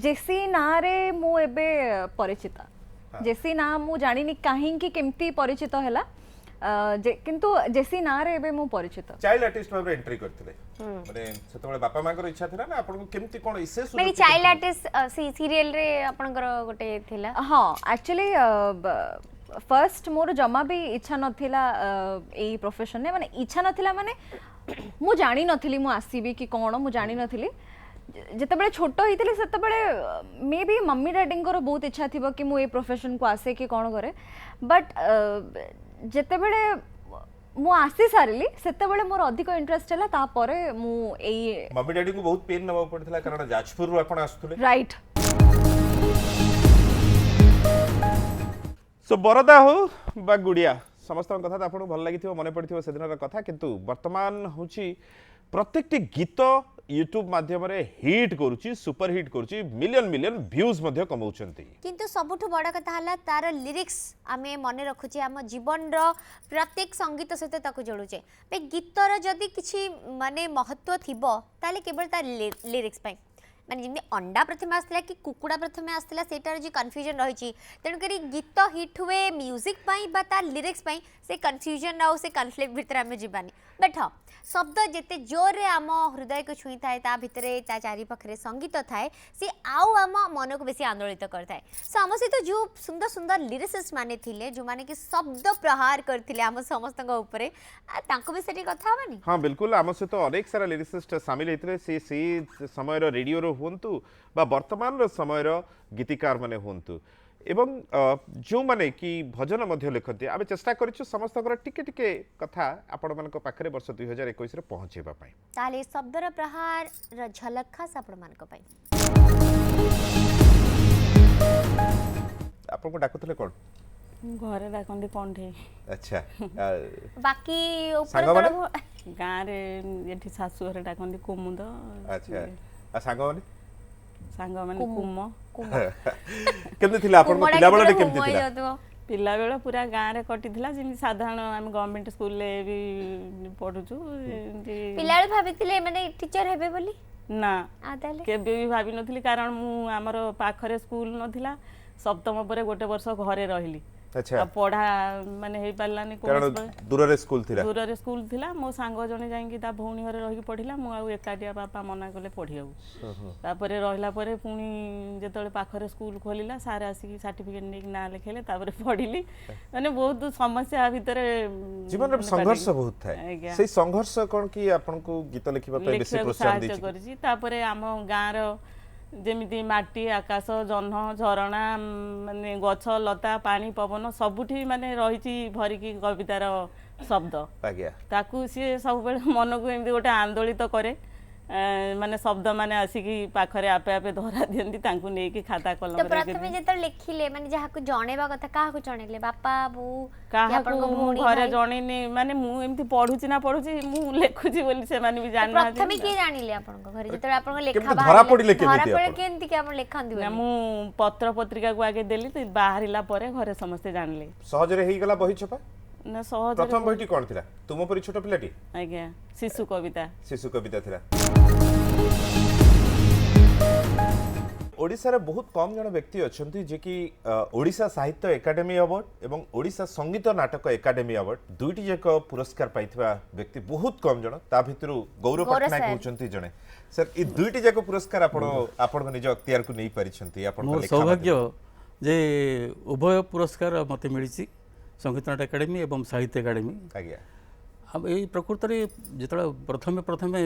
जेसी ना रे मु एबे परिचित जेसी ना मु जानिनी काहे कि केमती परिचित हैला किंतु जेसी ना रे एबे मु परिचित चाइल्ड आर्टिस्ट भाबरे एंट्री करथिले माने सेतबेले बापा माकर इच्छा थिला ना आपन केमती कोन इसे सुन मेरी चाइल्ड आर्टिस्ट सीरियल रे आपनकर गोटे थिला हाँ एक्चुअली फर्स्ट मोर जमा भी इच्छा नथिला ए प्रोफेशन ने माने इच्छा नथिला माने मु जानि नथिली मु आसीबी कि कोन मु जानि नथिली जितेबले छोट होइतिले सेतेबले मे बी मम्मी डैडी को बहुत इच्छा थिबो कि मु ए प्रोफेशन को आसे कि कोन करे बट जितेबले मु आसी सारिली सेतेबले मोर अधिक इंटरेस्ट हला ता परे मु ए मम्मी डैडी को बहुत पेन नबा पड़थिला कारण जाजपुर रु आपण आस्तुले राइट सो बरदा हो बा गुड़िया समस्त कथा तो आपको भल लगी मन पड़ो से दिन कथा किंतु वर्तमान हूँ प्रत्येक गीत यूट्यूब माध्यम हिट करुच्ची सुपर हिट करुच्ची मिलियन मिलियन व्यूज कमाउछंती किंतु सबुठु बड़ कथा हला तार लिरिक्स आमे मन रखुचे आम जीवन रो प्रत्येक संगीत सहित ताकू जोड़ुचे बे गीतर जदि किछि माने महत्व थिबो ताले केवल तार लिरिक्स पई माने जिमि अंडा प्रथमे आसला कि कुकुड़ा प्रथमे आसला सेटार जे कन्फ्यूजन रहिछि तेणु करी गीत हिट हुए म्यूजिक पई बा तार लिरिक्स पई से कन्फ्यूजन आउ से कन्फ्लिक्ट भितर आमे जीवानी बट हाँ शब्द जेते जोर रे आम हृदय को छुई थाए ता भितरे ता चारि पाखरे संगीत थाए सी आउ आम मन को बेसी आंदोलित करथाए सो आम सहित जो सुंदर सुंदर लिरिसिस्ट माने थिले जो माने कि शब्द प्रहार करथिले आम समस्तक ऊपर तांको भी सेठी कथा हबनी हां बिल्कुल आम सहित अनेक सारा लिरिसिस्ट शामिल हेतिले से समय रो रेडियो रो हुंतु बा वर्तमान रो समय रो गीतिकार माने हुंतु एवं जो माने कि भजन मध्य लिखती आम चेष्टा करिछु समस्त टिके टिके कथा आपण मानक पाखरे वर्ष 2021 रे पहुंचेबा पई ताले शब्दर प्रहार र झलक खास आपण मानक पई आपण को डाकुतले कोन घरे डाकंदी कोन ठे अच्छा बाकी ऊपर गाँ रे एठी सासु घरे डाकंदी कुमुद अच्छा आ सांग माने कुम केमते थिला आपण को पिला बेला केमते थिला पिला बेला पूरा गाँ रे कटिथिला जिमि साधारण हम गवर्नमेंट स्कूल ले भी पढुछु पिला बेला भाबिथिले माने टीचर हेबे बोली ना केबे भी भाबी नथिली कारण मु हमर पाखरे स्कूल नथिला सप्तम परे गोटे वर्ष घरे रहिली अच्छा पढ़ा माने हे पालानी कारण दूर रे स्कूल थिला मो सांग जने जाई ता भौणी घरे रही पढ़िला मु आ एकाटिया बापा मना कले पढ़ियाउ तापरे रहिला परे पुनी जेतले पाखरे स्कूल खोलिला सारे आसी सर्टिफिकेट ने ना लिखेले तापरे पढ़िली माने बहुत समस्या भितरे जीवन रे संघर्ष बहुत थाए से संघर्ष कोन की आपन को गीत लिखिबा पे बेसी प्रोत्साहन दी करछि तापरे हम गाँ रो जेमिति माटी आकाश जह्न झरणा माने गछ लता पानी पवन सबुठी माने रहिछि भरिकी कवितार शब्द आज्ञा ताकू सी सब बेले मन को एमती गोटे आंदोलित करे माने शब्द माने आसिकी पाखरे आपे आपे धरा दियंती तांकू नै कि खाता कलम रे तो प्रथमे जे त लिखिले माने जहा को जणेबा कथा काहा को जणेले बापा बू काहा को घरे जणेने माने मु एमती पढुची ना पढुची मु लेखुची बोली से माने भी जानना प्रथमे के जानिले आपन को घरे जेतले आपन को लेखा धरा पडिले केंती के आपन लेखंदी ना मु पत्र पत्रिका को आगे देली तो बाहरिला परे घरे समस्त जानले सहज रे हेई गला बही छपा ना सहज प्रथम बहिटी कोन थिला तुम परि छोट पिलाटी आज्ञा शिशु कविता थिला ओडिसा रे बहुत कम जन व्यक्ति अछंती जे कि ओडिसा साहित्य एकेडमी अवार्ड एवं ओडिसा संगीत नाटक एकेडमी अवार्ड दुईटी जक पुरस्कार पाइथिबा व्यक्ति बहुत कम जन ता भितरु गौरव पटनायक होचंती जने सर ई दुईटी जक पुरस्कार आपण निज अख्तियार को नै परिछंती आपण मोर सौभाग्य जे उभय पुरस्कार मते मिलिछि संगीत नाटक एकेडमी एवं साहित्य एकेडमी आज्ञा अब यही प्रकृत में जो प्रथमे प्रथमे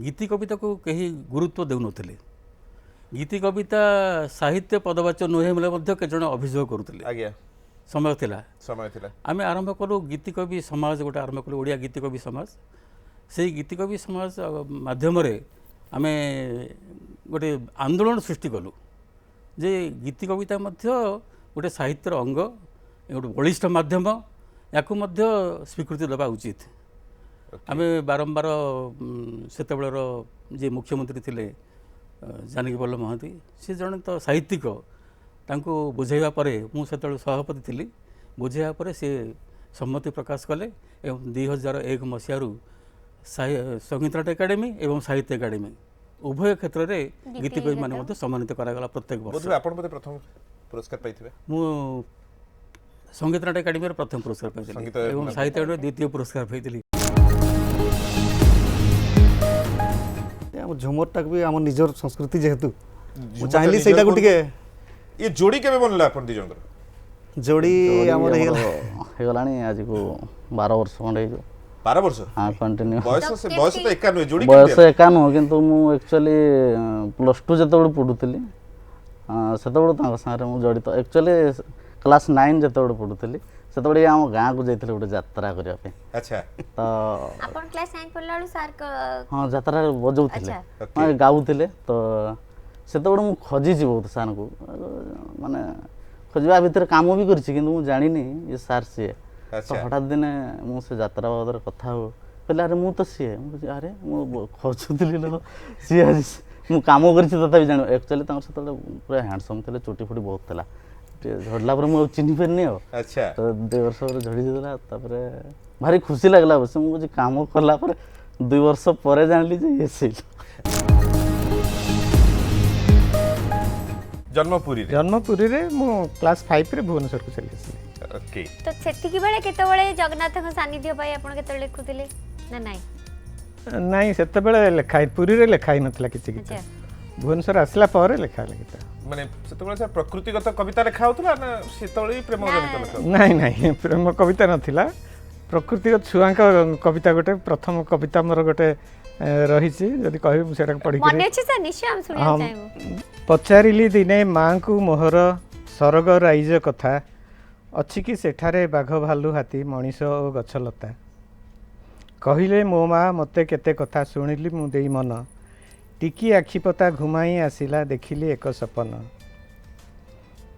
गीति कविता को कहीं गुरुत्व देउ नथिले गीति कविता साहित्य पदवाच्य नुहे मिले के जन अभियोग करुले आज्ञा समय थिला आम आरंभ कलु गीति कवि समाज गोटे आरंभ कलु ओडिया गीति कवि समाज से गीति कवि समाज माध्यम आम गोटे आंदोलन सृष्टि कलु जे गीति कविता गोटे साहित्यर अंग गोटे बलिष्ठ माध्यम या स्वीकृति देवा उचित आम बारंबार सेत जे मुख्यमंत्री थिले जानकी वल्लभ महांती सी जड़े तो साहित्यिक तांको बुझाइबा परे मु सेतबेले सभापति थिली बुझाइबा परे से सम्मति प्रकाश कले एवं 2001 मसीहारू संगीत नाटक एकेडमी एवं साहित्य एकेडमी उभय क्षेत्र में गीतिकवि माने सम्मानित करागला प्रत्येक वर्ष आपण प्रथम पुरस्कार पाइथिबे मु संगीत नाट्य एकाडेमी प्रथम पुरस्कार पाई साहित्य अकाडेमी द्वितीय पुरस्कार पाई झुमरटा भी आम निजर संस्कृति जेहेतु चाहिए सेटा को टिके ये जोड़ी केबे बनला अपन दी जंगर जोड़ी हमर हेगलानी आज को 12 वर्ष खंडे 12 वर्ष हां कंटिन्यू बयस तो एका नुहे जोड़ी बयस एका नु किंतु मु एक्चुअली +2 जतबड पढुतली सेतबड तांग सारे मु जडित एक्चुअली क्लास 9 जतबड पढुतली सेतबड हम गां को जाइतले गोटे यात्रा करिया पे अच्छा तो अपन क्लास 9 पढलाळु सर हां यात्रा बजौथिले हां गाउथिले तो सेतबड मु खोजी जी बहुत सार को माने खोजवा भीतर काम भी करछि किंतु मु जानिनी ये सार से तो हठात दिन मु से यात्रा बाबद कथा हो कहले अरे मु तो सी अरे मु खोजुथिली लो सी आज मु काम करछि तथा भी जानो एक्चुअली तांर से पूरा हैंडसम थिले चोटी फुटी बहुत थिला झड़ला पर मु चिन्हि परनी हो अच्छा तो 2 वर्ष पर झड़ी देला तापर भारी खुशी लागला बस मु कुछ काम करला पर 2 वर्ष पर जानली जे ये से जन्मपुरी रे मु क्लास 5 रे भुवनेश्वर को चली ओके तो सेतिकी बेले केतबेले जगन्नाथ को सानिध्य पाई आपण केतबेले लिखुतिले ना नाही नहीं सेते बेले लेखाई पुरी रे लेखाई नथला किछि किछि भुवनेश्वर आसला पर लेखा गीता माने सेते बेले प्रकृतिगत कविता लेखा होतला ना सेतबेले प्रेम जनित लेखा नहीं नहीं प्रेम कविता नथिला प्रकृतिगत छुआ कविता गोटे प्रथम कविता मोर गोटे रही जदि कहबी सेटा पढ़ी मने अछि सर निश्चय हम सुनिया चाहेबो पचारिली दिने मां को मोहर सरग राइज कथा अछि कि सेठारे बाघ भालू हाथी मनीष और गछलता कहिले मो माँ मते केते कथा शुणिली मु देई मन टिकी आखिपता घुमाई आसिला देखिली एक सपन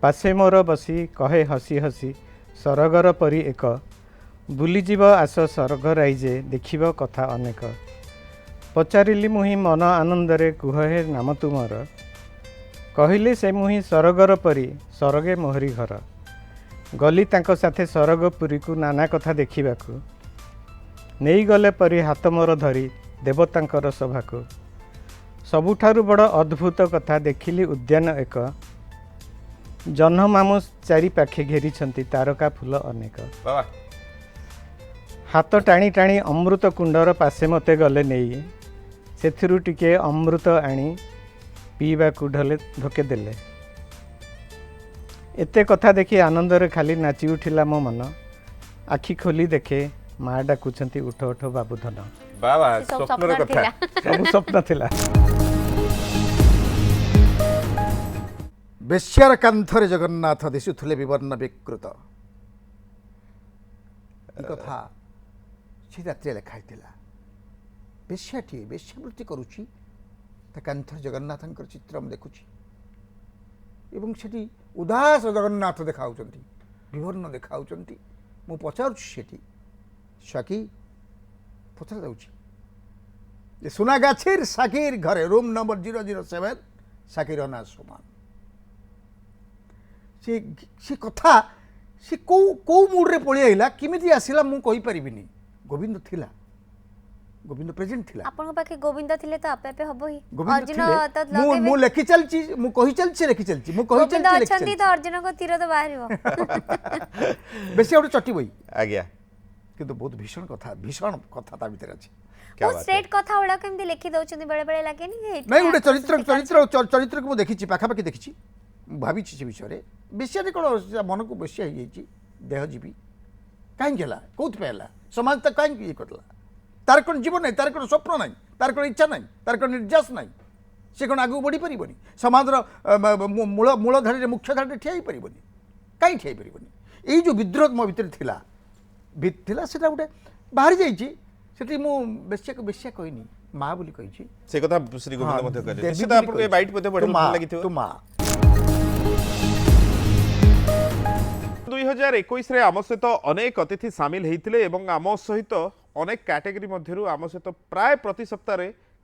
पासे मोर बसी कहे हसी हसी सरगर परी एक बुलीजीव आस सरग राइजे देखिब कथा अनेक पचारिली मुही मन आनंदरे कुहे नाम तुमर कहले से मुही सरगर परी सरगे मोहरी घर गली तांको साथे सरगपुरी को नाना कथा देखिबाकू नहीं गले परी हाथ मोर धरी देवतांकर सभा को सबुठारु बड़ अद्भुत कथा देखिली उद्यान एक जह्न मामू चारि पाखे घेरी छंती तारका फूल अनेक हाथ टाणी टाणी अमृत कुंडर पासे मते गले नहीं सेथिरु टिके अमृत आनी पीबाकू ढोके देले एते कथा देखी आनंद रे खाली नाची उठिला मो मन आखि खोली देखे माँ डाकुछंती उठ उठ बाबू धन बाबा स्वप्नर कथा सब स्वप्न थिला बेश्यार कांथरे जगन्नाथ दिशुथुले विवर्ण विकृत कथा से रात्रि लेखाई बेश्याटी बेश्यावृत्ति करुची कांथर जगन्नाथंकर चित्र हम देखुची एवं सेठी उदास जगन्नाथ देखाउचंती विवर्ण देखाउचंती मु पचारुची सेठी साकी पचरा जाउची ये सुनागाछीर साकीर घरे रूम नंबर 007 साकीर अना समान से कथा से को मूड रे पळि आइला किमिति आसिला मु कहि परिबिनी गोविंद थिला गोविंद प्रेजेंट थिला आपन पाखे गोविंद थिले तो आपे आपे हबो ही अर्जुन तो मु लेखि चलची मु कहि चलची लेखि चलची मु कहि चलची लेखि चलची तो अर्जुन को तीर तो बाहरिबो बेसी ओटे चटी बई आज्ञा किंतु बहुत भीषण कथा ता भीतर अछि वो स्ट्रेट कथा उडा केमति लेखि दउछन बेले बेले लागे नहीं उडे चरित्र को देखिछि पाखा पाखी देखिछि भाभी से विषय रे बेसिया कौन मन को बेसिया हो जाइए देह जीवी कहीं कौन पे समाज तक कहीं ये करला तार कौन जीवन नहीं तार कौन स्वप्न नहीं तार कौन इच्छा नहीं तार कौन निर्यास नहीं सी कौन आगे बढ़ी पारबनी समाज मूल मूलधारी मुख्य धारी ठिया पारबनी कहीं ठिया पारबनी ये जो विद्रोह मो भीतर थिला से गोटे बाहरी जाइए मु बेसिया को बेसिया कहनी माँ बोली कही से कथा श्री गोविंद मध्य कहले निश्चित आपन के बाइट पते बड़ भल लागिथिबो तो माँ 2021 रे आम सहित अनेक अतिथि सामिल होते आम सहित अनेक कैटेगरी मध्यरु आम सहित प्राय प्रति सप्ताह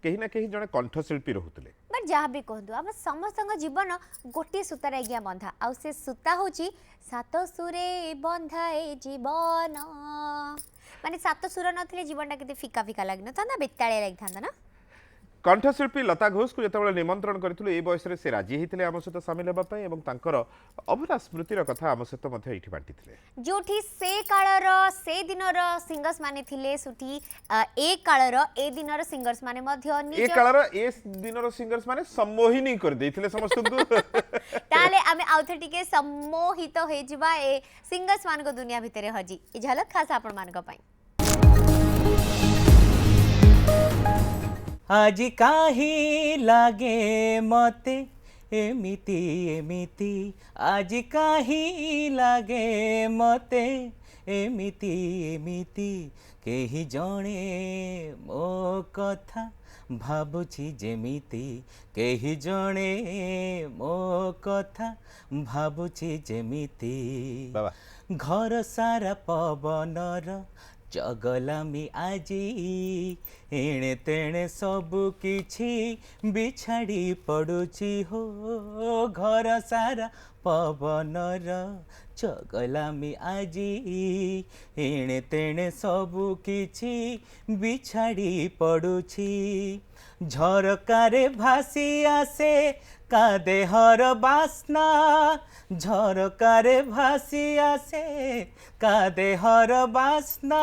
कहीं ना कहीं जड़े कंठशिल्पी रोते बट जहाँ भी कहतु आम समस्त जीवन गोटे सूतार आज्ञा बंधा आउ से सूता हूँ सात सुरे बंधाए जीवन माने सात सुर नथिले जीवनटा केते फिका फिका लागि न था बेताळे लागि था ना कंठशिल्पी लता घोष को जिते निमंत्रण करूँ ये बयस से राजी होते आम सहित सामिल होगा अभुला स्मृतिर कथा आम सहित ये बांटी जो से कालर से दिनर सिंगर्स माने थिले सुठी ए कालर ए दिनर सिंगर्स माने मध्य ए कालर ए दिनर सिंगर्स माने सम्मोहिनी कर देथिले समस्त को ताले आमे आउथे टिके सम्मोहित हो जिबा ए सिंगर्स मान को दुनिया भितरे हजी ई झलक खास आपण मान को पई आज काही लागे मते एमिति एमिति आज काही लागे मते एमिति एमिति केही जणे मो कथा भाबुछि जेमिति केही जणे मो कथा भाबुछि जेमिति घर सारा पवनर चगलामी आजी एणे तेणे सबु किछि बिछाड़ी पड़ुछि हो घर सारा पवनर चगलामी आजी एणे तेणे सबु किछि बिछाड़ी पड़ुछि झरकारे भासी आसे का देहर बासना झरकारे भासी आसे का देहर बासना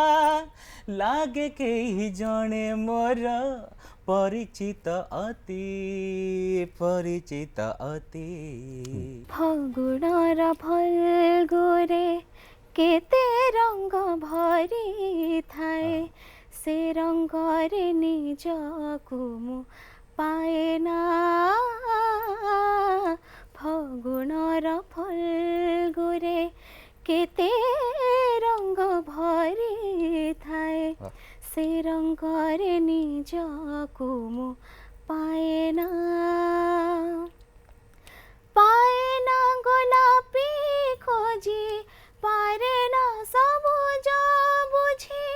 लागे केही जणे मोर परिचित अति फगुणर फल्गुरे केते रंग भरी थाए से रंगरे निजकु मु पाएना फगुणर फल्गुरे केते रंग भरी थाए से रंगरे निजकु मु पाएना पाएना गोलापी खोजी पारेना सबुज बुझी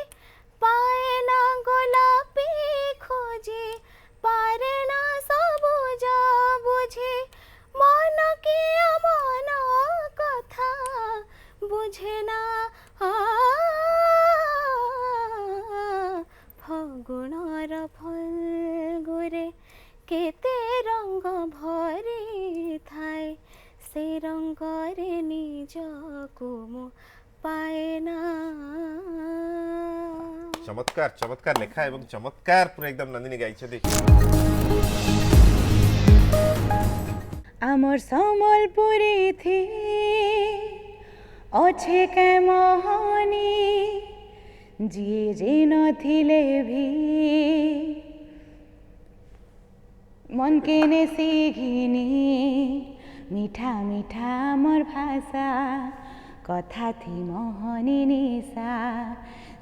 पाएना गोलापी खोजी पारेना सबुज बुझी मन किया मन कथा बुझेना फगुणर फल्गुरे केते रंग भरी थाए से रंगरे निजकु मु पाएना चमत्कार चमत्कार लेखा एवं चमत्कार पूरा एकदम नंदिनी गाई आमर सम्बलपुरी थी अच्छे के मोहनी जी जे नथिले भी मन के ने सीघिनी मीठा मीठा मोर भाषा कथा थी मोहनी निशा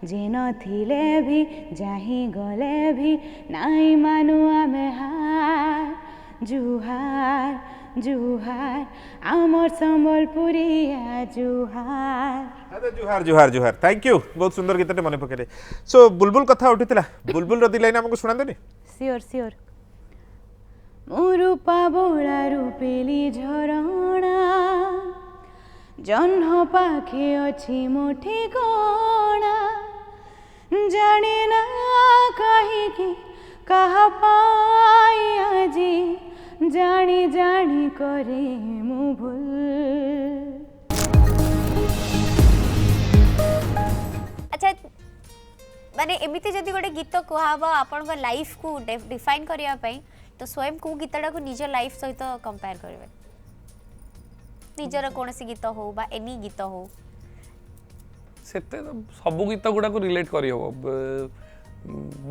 जे नथिले भी जाही गले भी नाई मानु आमे हार जुहार जुहार आमर सम्बलपुरिया जुहार जुहार जुहार जुहार थैंक यू बहुत सुंदर गीतटे मन पकड़े सो बुलबुल कथा उठिला बुलबुल रो दी लाइन हमको सुना देनी सियोर सियोर रूपा बोला रूपेली झरणा जह्न पाखे अछि मोठे गणा जाने ना कहीं की कहा पाई आजी जानी जानी करे मु भूल। अच्छा माने एमिति जदि गोटे गीत कहबा आपन लाइफ को डिफाइन करिया पई तो स्वयं को गीतटा को निज लाइफ सहित कंपेयर करबे निजर कोनसी गीत हो बा एनी गीत हो सेते सब गीत गुडा को रिलेट करी हो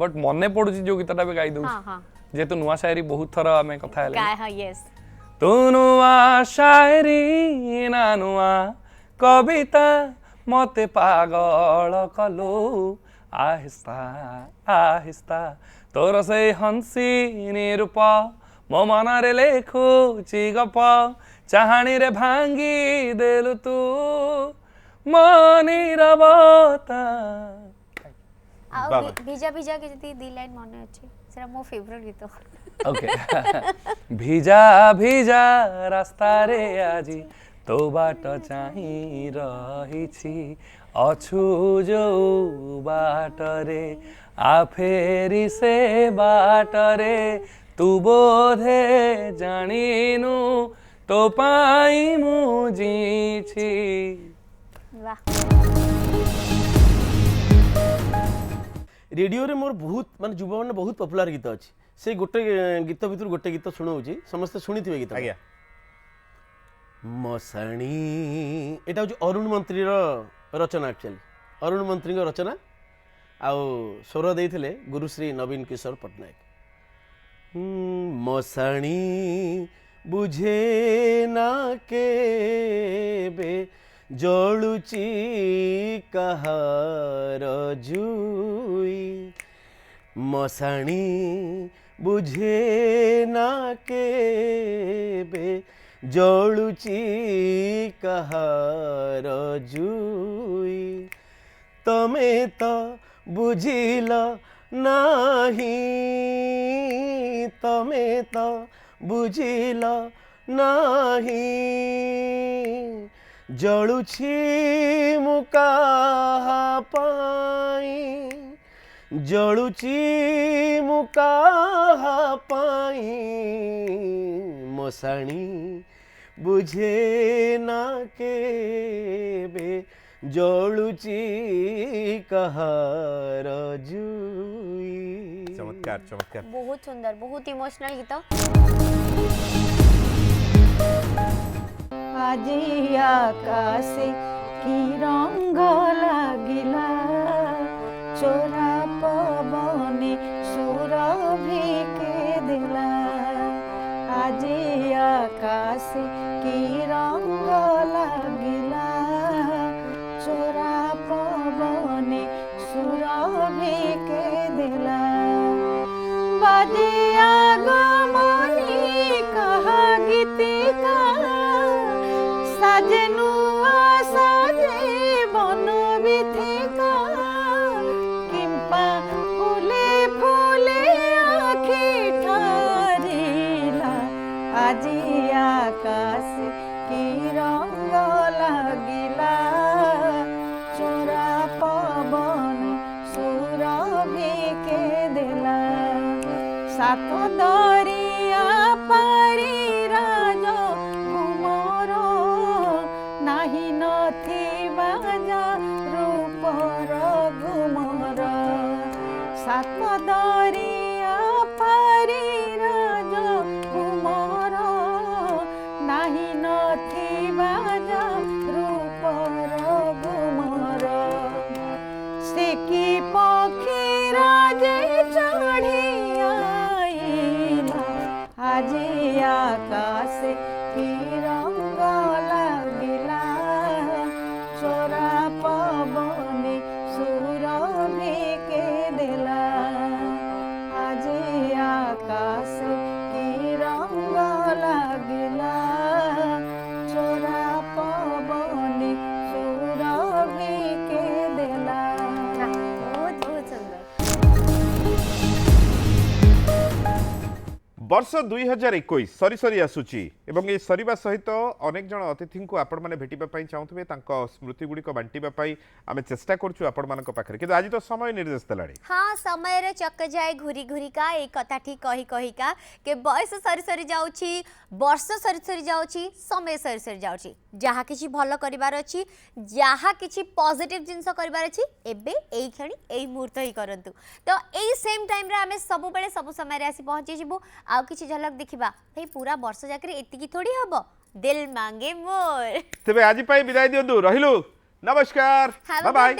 बट मने पडुची जो गीतटा बे गाई दउ हां हां जेतु नुवा शायरी बहुत थरा हमें कथा है गाय हां यस तो नुवा शायरी ना नुवा कविता मते पागल कलो आहिस्ता आहिस्ता तोर से हंसी निरूप मो मन रे लेखुची गप चाहाणी रे भांगी देलु तू मनीरवता आ भिजा भिजा के जति दी लाइन मने अछि सेरा मो फेवरेट गीत ओके भिजा भिजा रास्ता रे आजी तो बाट चाही रही छी अछु जो बाटरे आ फेरी से बाटरे तू बोधे जानिनु तो पाई मु जीछि। रेडियो रे मोर बहुत मान युवा मैंने बहुत पॉपुलर गीत अच्छी से गोटे गीत भितर गोटे गीत शुणाऊँ समस्ते शुणी थे गीत आज्ञा मशाणी एटा हूँ अरुण मंत्री रचना एक्चुअली अरुण मंत्री रचना आउ स्वर देते गुरुश्री नवीन किशोर पट्टनायक। मशाणी बुझे ना के बे जलुची कहार जुई मशाणी बुझे ना के बे जलुची कहार जुई तमे तो बुझिल नाही तमे तो बुझिल नाही जलुछि मु काहा पाई जलुछि मु काहा पाई मशाणी बुझे ना के बे जलुछि कहार जुई। चमत्कार चमत्कार बहुत सुंदर बहुत इमोशनल गीत। আজি আকাশে কি রঙ লাগিলা চোরা পবনে সুরভিকে দিলা আজি আকাশে কি রঙ লাগিলা চোরা পবনে সুরভিকে দিলা বাজিয়া গমনি কহা গীতিকা साजनु साजे बन बिथिका किंपा फूले फूले आखि ठारिला আজি आकाश की रंग लागिला चोरा पवन सुरभि के दिला सात दरिया पारी राज नाही नथिबा जा रूपर गुमर सात दरिया पारी राज गुमर नाही नथिबा जा रूपर गुमर से की पक्षी राजे चढ़ी आइला আজি आकाश की रंग लागिला चोरा पवने सुरभि के दिला আজি आकाश की रंग लागिला चोरा पवने सुरभि के दिला। बहुत बहुत सुंदर। वर्ष 2021 सरी सरी आसुची एवं ये सरीबा सहित अनेक जन अतिथि को आपण माने भेटिबा पई चाहूथबे तांको स्मृति गुडी को बांटीबा पई आमे चेष्टा करछु आपण मानक पाखरे कि आज तो समय निर्देश देलाडी। हाँ समय रे चक्क जाए घुरी घुरी का एक कथा ठीक कही कही का के बयस सरी सरी जाउची वर्ष सरी सरी जाउची समय सरी सरी जाउची जहा किछि भलो करिवार अछि जहा किछि पॉजिटिव जिंस करिवार अछि एबे एई खणी एई मुहूर्त ही करंतु तो एई सेम टाइम रे आमे सब बेले सब समय रे आसी पहुंची जिवो आ किछि झलक देखिबा भाई पूरा वर्ष जाकरे एतिकी थोड़ी हबो दिल मांगे मोर। तबे आज पाई विदाई दियदु रहिलु नमस्कार बाय बाय।